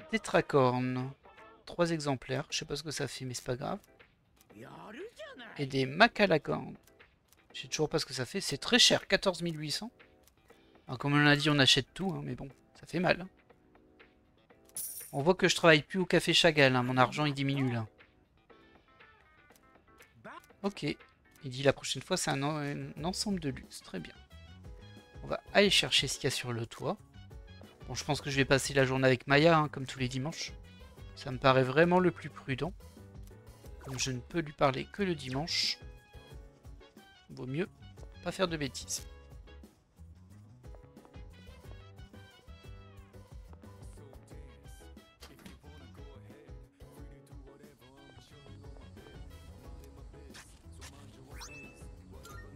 Tétracorne. 3 exemplaires. Je sais pas ce que ça fait, mais c'est pas grave. Et des macalacornes. Je sais toujours pas ce que ça fait. C'est très cher. 14 800. Alors, comme on l'a dit, on achète tout. Hein, mais bon, ça fait mal. Hein. On voit que je travaille plus au café Chagall. Hein, mon argent, il diminue là. Ok. Il dit la prochaine fois, c'est un ensemble de luxe. Très bien. On va aller chercher ce qu'il y a sur le toit. Bon, je pense que je vais passer la journée avec Maya, hein, comme tous les dimanches. Ça me paraît vraiment le plus prudent. Comme je ne peux lui parler que le dimanche. Vaut mieux pas faire de bêtises.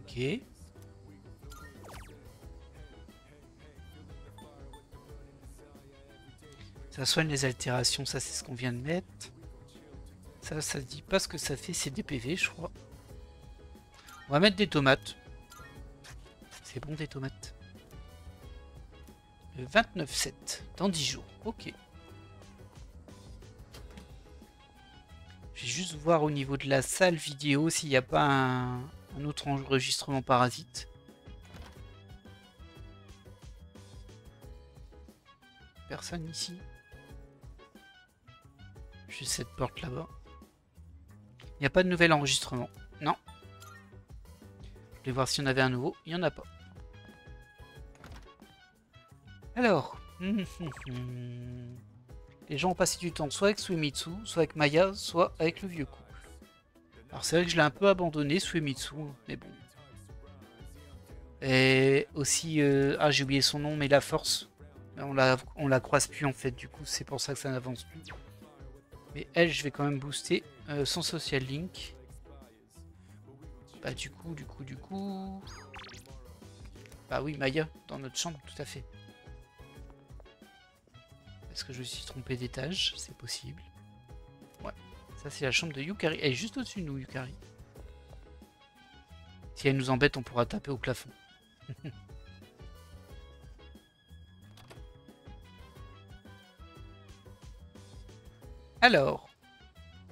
Ok. Ça soigne les altérations, ça c'est ce qu'on vient de mettre. Ça dit pas ce que ça fait, c'est des PV je crois. On va mettre des tomates. C'est bon des tomates. Le 29/7, dans 10 jours, ok. Je vais juste voir au niveau de la salle vidéo s'il n'y a pas un autre enregistrement parasite. Personne ici. Juste cette porte là-bas. Il n'y a pas de nouvel enregistrement. Non. Je voulais voir s'il y en avait un nouveau. Il n'y en a pas. Alors. Les gens ont passé du temps soit avec Suemitsu, soit avec Maya, soit avec le vieux couple. Alors c'est vrai que je l'ai un peu abandonné, Suemitsu, mais bon. Et aussi... ah, j'ai oublié son nom, mais la force. On la croise plus en fait, du coup c'est pour ça que ça n'avance plus. Mais elle, je vais quand même booster son social link. Bah du coup... Bah oui, Maya, dans notre chambre, tout à fait. Est-ce que je me suis trompé d'étage? C'est possible. Ouais, ça c'est la chambre de Yukari. Elle est juste au-dessus de nous, Yukari. Si elle nous embête, on pourra taper au plafond. Alors,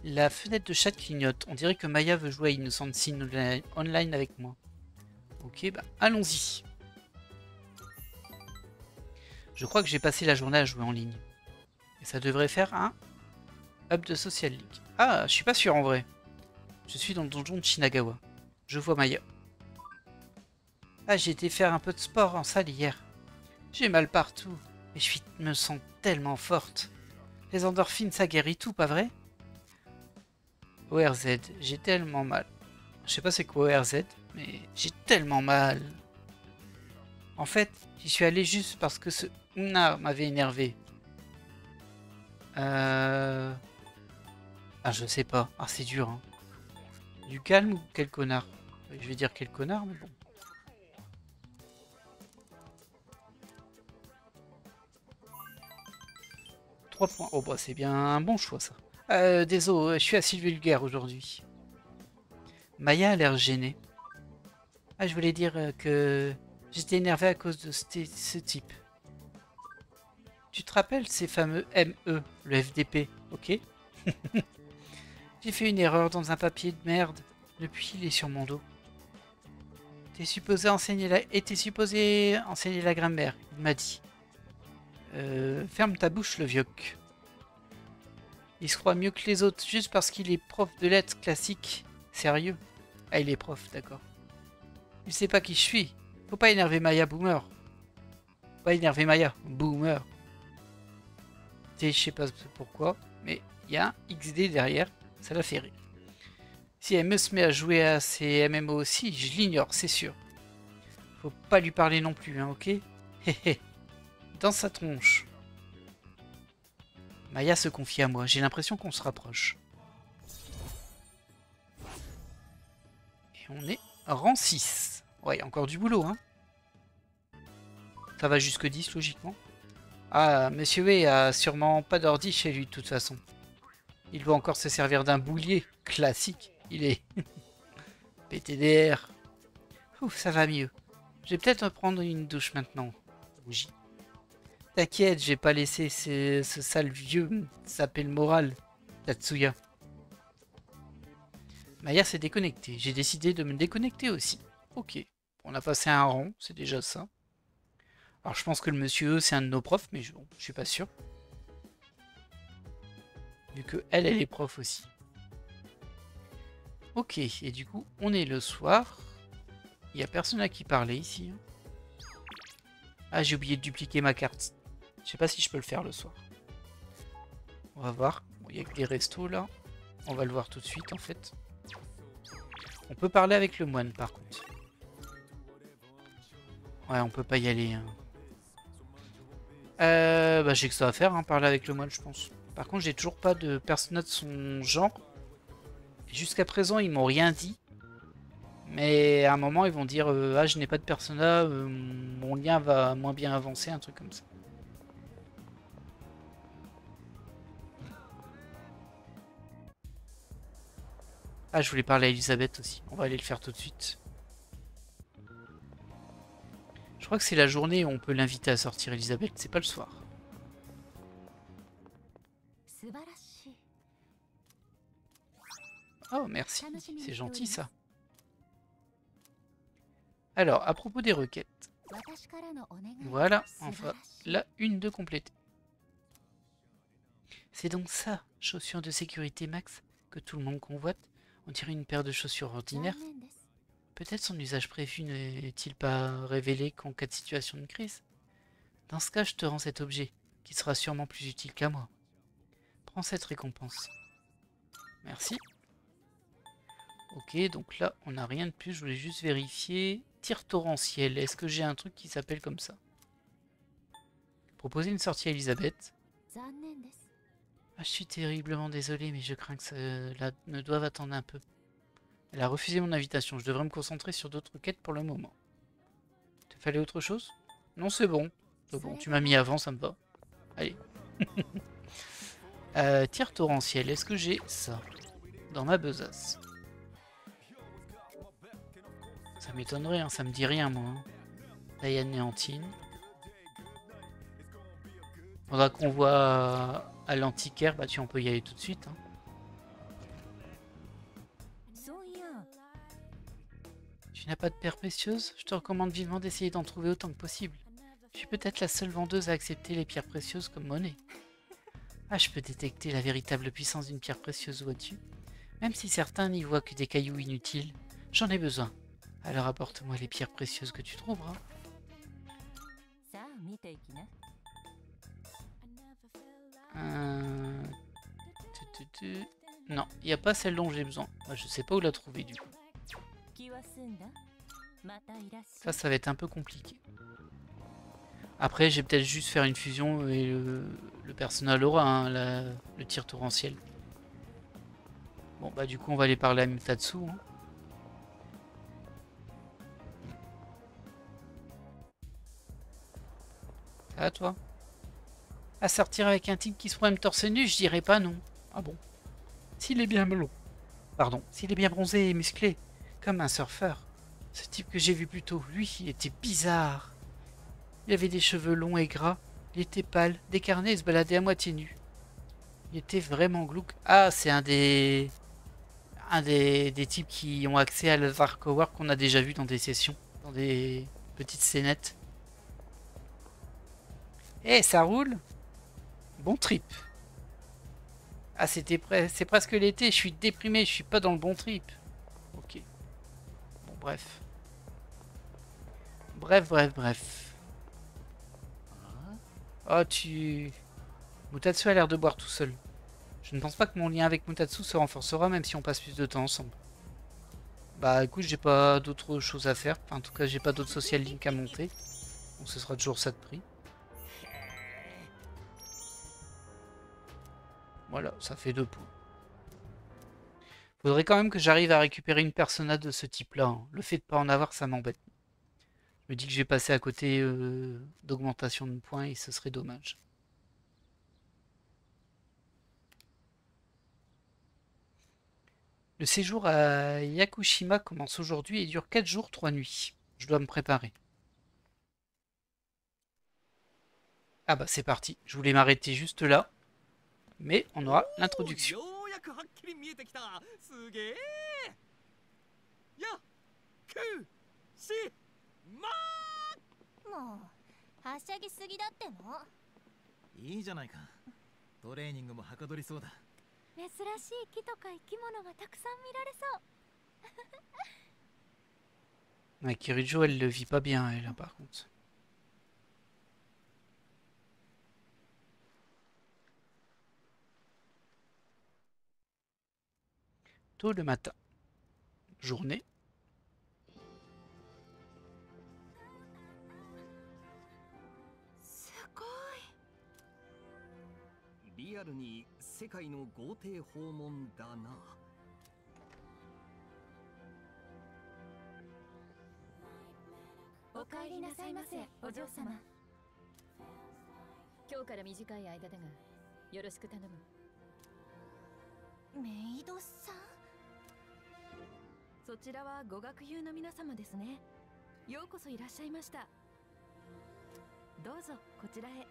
la fenêtre de chat clignote. On dirait que Maya veut jouer à Innocent Sin online avec moi. Ok, bah allons-y. Je crois que j'ai passé la journée à jouer en ligne. Et ça devrait faire un hub de Social League. Ah, je suis pas sûr en vrai. Je suis dans le donjon de Shinagawa. Je vois Maya. Ah, j'ai été faire un peu de sport en salle hier. J'ai mal partout. Et me sens tellement forte. Les endorphines, ça guérit tout, pas vrai? ORZ, j'ai tellement mal. Je sais pas c'est quoi ORZ, mais j'ai tellement mal. En fait, j'y suis allé juste parce que ce Una m'avait énervé. Ah, je sais pas. Ah, c'est dur, hein. Du calme ou quel connard? Je vais dire quel connard, mais bon. Trois points. Oh bah c'est bien un bon choix ça. Désolé, je suis assez vulgaire aujourd'hui. Maya a l'air gênée. Ah, je voulais dire que j'étais énervé à cause de ce type. Tu te rappelles ces fameux ME, le FDP, ok? J'ai fait une erreur dans un papier de merde. Depuis, il est sur mon dos. T'es supposé enseigner la grammaire, il m'a dit. Ferme ta bouche, le vieux. Il se croit mieux que les autres, juste parce qu'il est prof de lettres classiques. Sérieux? Ah, il est prof, d'accord. Il sait pas qui je suis. Faut pas énerver Maya, boomer. Faut pas énerver Maya, boomer. Je sais pas pourquoi, mais il y a un XD derrière, ça la fait rire. Si elle se met à jouer à ses MMO aussi, je l'ignore, c'est sûr. Faut pas lui parler non plus, hein, ok? Héhé. Dans sa tronche. Maya se confie à moi, j'ai l'impression qu'on se rapproche. Et on est rang 6. Ouais, encore du boulot, hein. Ça va jusque 10, logiquement. Ah, Monsieur E a sûrement pas d'ordi chez lui, de toute façon. Il doit encore se servir d'un boulier classique. Il est... PTDR. Ouf, ça va mieux. Je vais peut-être prendre une douche maintenant. Bougie. T'inquiète, j'ai pas laissé ce sale vieux saper le moral, Tatsuya. Maya s'est déconnectée. J'ai décidé de me déconnecter aussi. Ok. On a passé un rang, c'est déjà ça. Alors je pense que le monsieur E, c'est un de nos profs, mais bon, je suis pas sûr. Vu que elle est prof aussi. Ok, et du coup, on est le soir. Il n'y a personne à qui parler ici. Ah, j'ai oublié de dupliquer ma carte. Je sais pas si je peux le faire le soir. On va voir. Bon, il y a que des restos là. On va le voir tout de suite en fait. On peut parler avec le moine par contre. Ouais, on peut pas y aller. Hein. Bah, j'ai que ça à faire, hein, parler avec le moine, je pense. Par contre, j'ai toujours pas de persona de son genre. Jusqu'à présent, ils m'ont rien dit. Mais à un moment, ils vont dire ah, je n'ai pas de persona, mon lien va moins bien avancer, un truc comme ça. Ah, je voulais parler à Elisabeth aussi. On va aller le faire tout de suite. Je crois que c'est la journée où on peut l'inviter à sortir, Elisabeth. C'est pas le soir. Oh, merci. C'est gentil, ça. Alors, à propos des requêtes. Voilà, enfin, là, une de complétée. C'est donc ça, chaussures de sécurité max, que tout le monde convoite. On dirait une paire de chaussures ordinaires. Peut-être son usage prévu n'est-il pas révélé qu'en cas de situation de crise. Dans ce cas, je te rends cet objet, qui sera sûrement plus utile qu'à moi. Prends cette récompense. Merci. Ok, donc là, on n'a rien de plus. Je voulais juste vérifier. Tir torrentiel. Est-ce que j'ai un truc qui s'appelle comme ça? Proposer une sortie à Elisabeth. Ah, je suis terriblement désolé, mais je crains que cela ne doive attendre un peu. Elle a refusé mon invitation. Je devrais me concentrer sur d'autres quêtes pour le moment. Te fallait autre chose? Non, c'est bon. C'est bon, tu m'as mis avant, ça me va. Allez. Tir torrentiel. Est-ce que j'ai ça dans ma besace? Ça m'étonnerait, hein, ça me dit rien, moi. Hein. Taille anéantine. Faudra qu'on voit à l'antiquaire, bah tiens, on peut y aller tout de suite. Hein. Tu n'as pas de pierres précieuses? Je te recommande vivement d'essayer d'en trouver autant que possible. Je suis peut-être la seule vendeuse à accepter les pierres précieuses comme monnaie. Ah, je peux détecter la véritable puissance d'une pierre précieuse, vois-tu? Même si certains n'y voient que des cailloux inutiles, j'en ai besoin. Alors apporte-moi les pierres précieuses que tu trouveras. Non, il n'y a pas celle dont j'ai besoin. Moi, je sais pas où la trouver du coup. Ça va être un peu compliqué. Après, j'ai peut-être juste faire une fusion et le personnage aura hein, le tir torrentiel. Bon, bah du coup, on va aller parler à Mutatsu. Hein. Ça va, toi? À sortir avec un type qui se promène torse nu, je dirais pas non. Ah bon? S'il est bien blond. Pardon, s'il est bien bronzé et musclé, comme un surfeur. Ce type que j'ai vu plus tôt, lui, il était bizarre. Il avait des cheveux longs et gras, il était pâle, décarné et se baladait à moitié nu. Il était vraiment glauque. Ah, c'est un des types qui ont accès à l'Alvar Hour qu'on a déjà vu dans des sessions, dans des petites scénettes. Eh, ça roule? Bon trip. Ah, c'est presque l'été, je suis déprimé, je suis pas dans le bon trip. Ok. Bon, bref. Bref. Oh, Mutatsu a l'air de boire tout seul. Je ne pense pas que mon lien avec Mutatsu se renforcera même si on passe plus de temps ensemble. Bah écoute, j'ai pas d'autres choses à faire. Enfin, en tout cas, j'ai pas d'autres social link à monter. Donc ce sera toujours ça de prix. Voilà, ça fait 2 points. Faudrait quand même que j'arrive à récupérer une persona de ce type-là. Hein. Le fait de pas en avoir, ça m'embête. Je me dis que je vais passer à côté d'augmentation de points et ce serait dommage. Le séjour à Yakushima commence aujourd'hui et dure 4 jours, 3 nuits. Je dois me préparer. Ah bah c'est parti. Je voulais m'arrêter juste là. Mais on aura l'introduction. もうはしゃぎすぎだっての。いいじゃないか。トレーニングもはかどりそうだ。珍しい木とか生き物がたくさん見られそう。Ouais, Kirijo, elle le vit pas bien, elle, hein, par contre. Tôt le matin. Journée. リアルに世界の豪邸訪問だな。お帰りなさいませ、お嬢様。今日から短い間だが、よろしく頼む。メイドさん。そちらは語学友の皆様ですね。ようこそいらっしゃいました。どうぞこちらへ。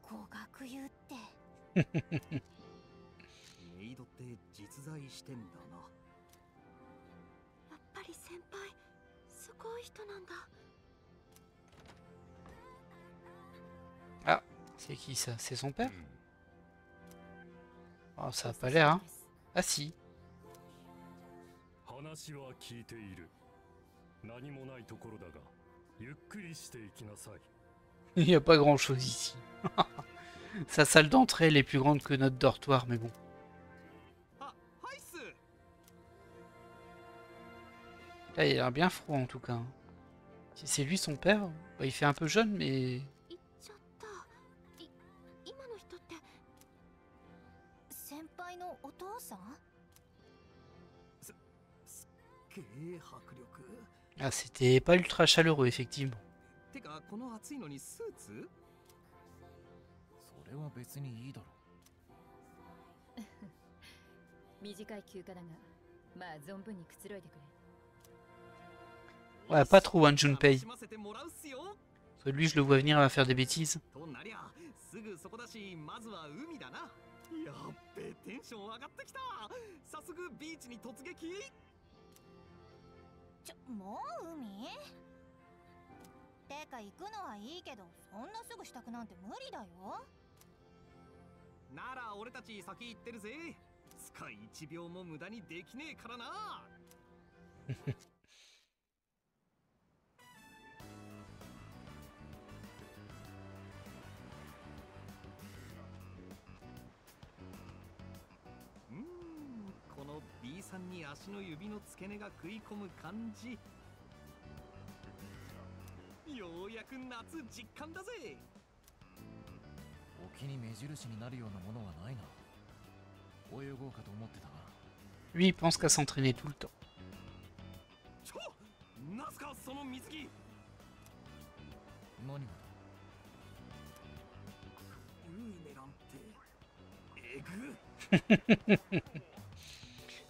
語学友って。メイドって実在してんだな。やっぱり先輩、すごい人なんだ。Ah, c'est qui ça? C'est son père? Oh, ça a pas l'air, hein? Ah si. 話は聞いている。何もないところだが、ゆっくりしていきなさい。Il n'y a pas grand chose ici. Sa salle d'entrée elle est plus grande que notre dortoir, mais bon. Là, il a l'air bien froid en tout cas. Si c'est lui son père, bah, il fait un peu jeune, mais. 先輩のお父さん？ Ah, c'était pas ultra chaleureux, effectivement. てかこの暑いのにスーツ？それは別にいいだろう。短い休暇だが、まあ存分にくつろいでくれ。 Ouais, pas trop, hein, Junpei. Parce que lui, je le vois venir, il va faire des bêtises. となりゃスすぐそこだし、まずは海だな。やっべ、テンション上がってきた。早速ビーチに突撃。もう海？てか行くのはいいけど、そんなすぐ支度なんて無理だよ。なら俺たち先行ってるぜ。スカイ1秒も無駄にできねえからな。この B さんに足の指の付け根が食い込む感じ。ようやく夏実感だぜ。沖に目印になるようなものはないな。泳ごうかと思ってたな。 Lui, il pense qu'à s'entraîner tout le temps. ちょ、なすかその水着。何がだ。ルーメランってえぐ。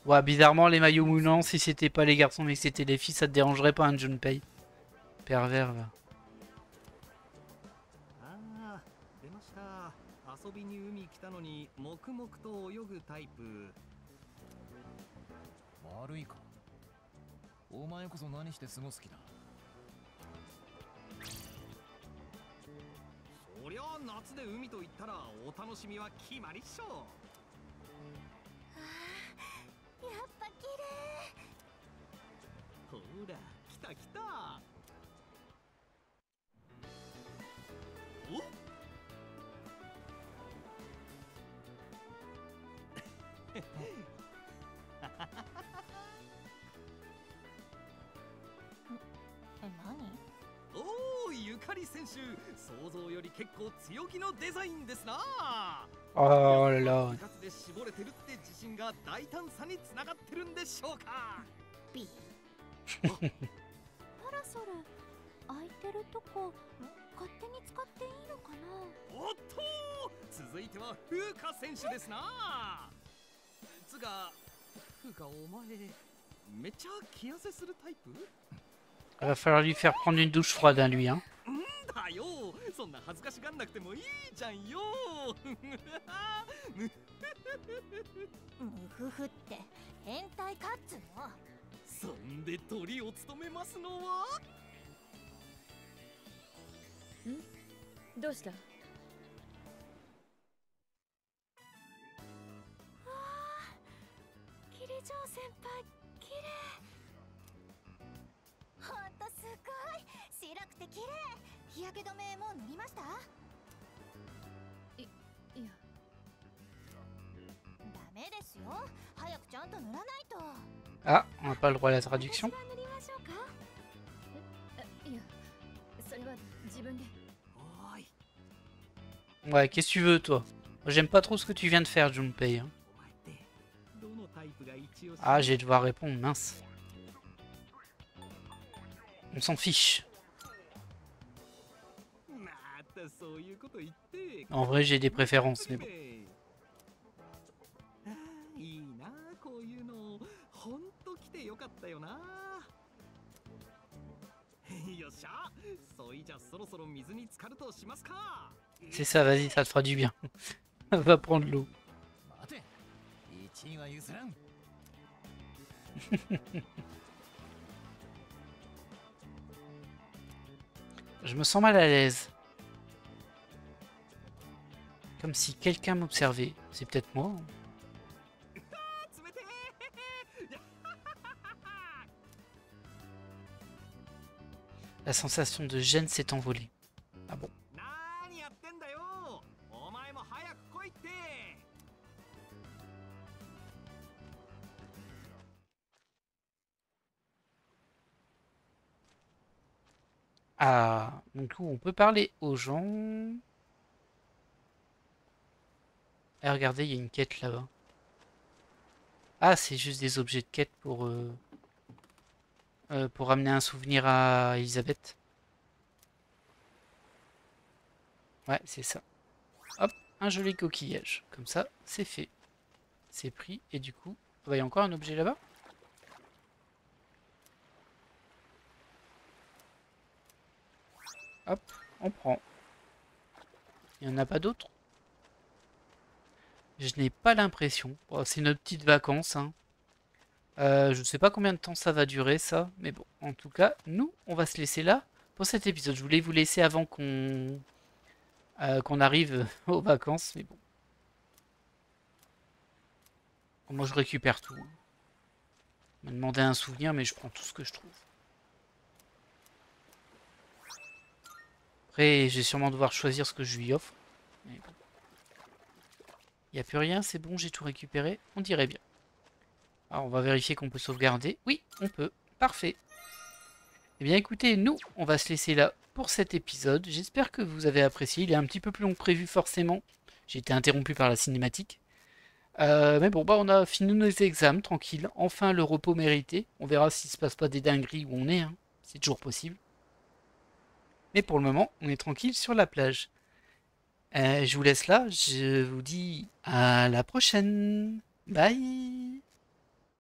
Ouais, bizarrement, les maillots moulants, si c'était pas les garçons mais que c'était les filles, ça te dérangerait pas un Junpei. Pervers, va. ああ、出ました。遊びに海来たのに黙々と泳ぐタイプ。悪いか。お前こそ何して過ごす気だ。そりゃ夏で海と言ったらお楽しみは決まりっしょ。やっぱ綺麗。ほら、来た来た。お何？おー、ゆかり選手、想像より結構強気のデザインですな。Oh là là. 部活で絞れてるって自信が大胆さにつながってるんでしょうか。パラソル空いてるとこ勝手に使っていいのかな。おっと、続いては風花選手ですな。つが風花、お前めっちゃ気汗するタイプ。 Il va falloir lui faire prendre une douche froide à lui, hein. だよ、そんな恥ずかしがんなくてもいいじゃんよ。ムフフって変態かっつの。そんで鳥を務めますのは。どうした？キリジョー先輩、綺麗。ほんとすごい白くて綺麗。日焼け止めもう塗りました？いや。ダメですよ。早くちゃんと塗らないと。 Ah, on n'a pas le droit à la traduction. 私は塗りましょうか？いや、それは自分で。 Ouais, qu'est-ce que tu veux, toi? J'aime pas trop ce que tu viens de faire, Junpei. Hein. Ah, je vais devoir répondre, mince. On s'en fiche. En vrai, j'ai des préférences, mais bon. いいな、こういうの。ほんと来てよかったよな。よっしゃ、そいじゃそろそろ水に浸かるとしますか。 C'est ça, vas-y, ça te fera du bien. Va prendre l'eau. Je me sens mal à l'aise. Comme si quelqu'un m'observait. C'est peut-être moi. La sensation de gêne s'est envolée. Ah bon? Ah, donc on peut parler aux gens. Et regardez, il y a une quête là-bas. Ah, c'est juste des objets de quête pour amener un souvenir à Elisabeth. Ouais, c'est ça. Hop, un joli coquillage. Comme ça, c'est fait. C'est pris. Et du coup, il y a encore un objet là-bas. Hop, on prend. Il n'y en a pas d'autres? Je n'ai pas l'impression. Bon, c'est notre petite vacances. Hein. Je ne sais pas combien de temps ça va durer, ça. Mais bon, en tout cas, nous, on va se laisser là pour cet épisode. Je voulais vous laisser avant qu'on arrive aux vacances. Mais bon. Moi, je récupère tout. Hein. On m'a demandé un souvenir, mais je prends tout ce que je trouve. Après, je vais sûrement devoir choisir ce que je lui offre. Mais bon. Il n'y a plus rien, c'est bon, j'ai tout récupéré. On dirait bien. Alors, on va vérifier qu'on peut sauvegarder. Oui, on peut. Parfait. Eh bien, écoutez, nous, on va se laisser là pour cet épisode. J'espère que vous avez apprécié. Il est un petit peu plus long que prévu, forcément. J'ai été interrompu par la cinématique. Mais bon, bah, on a fini nos examens, tranquille. Enfin, le repos mérité. On verra s'il se passe pas des dingueries où on est. Hein. C'est toujours possible. Mais pour le moment, on est tranquille sur la plage. Je vous laisse là. Je vous dis à la prochaine. Bye.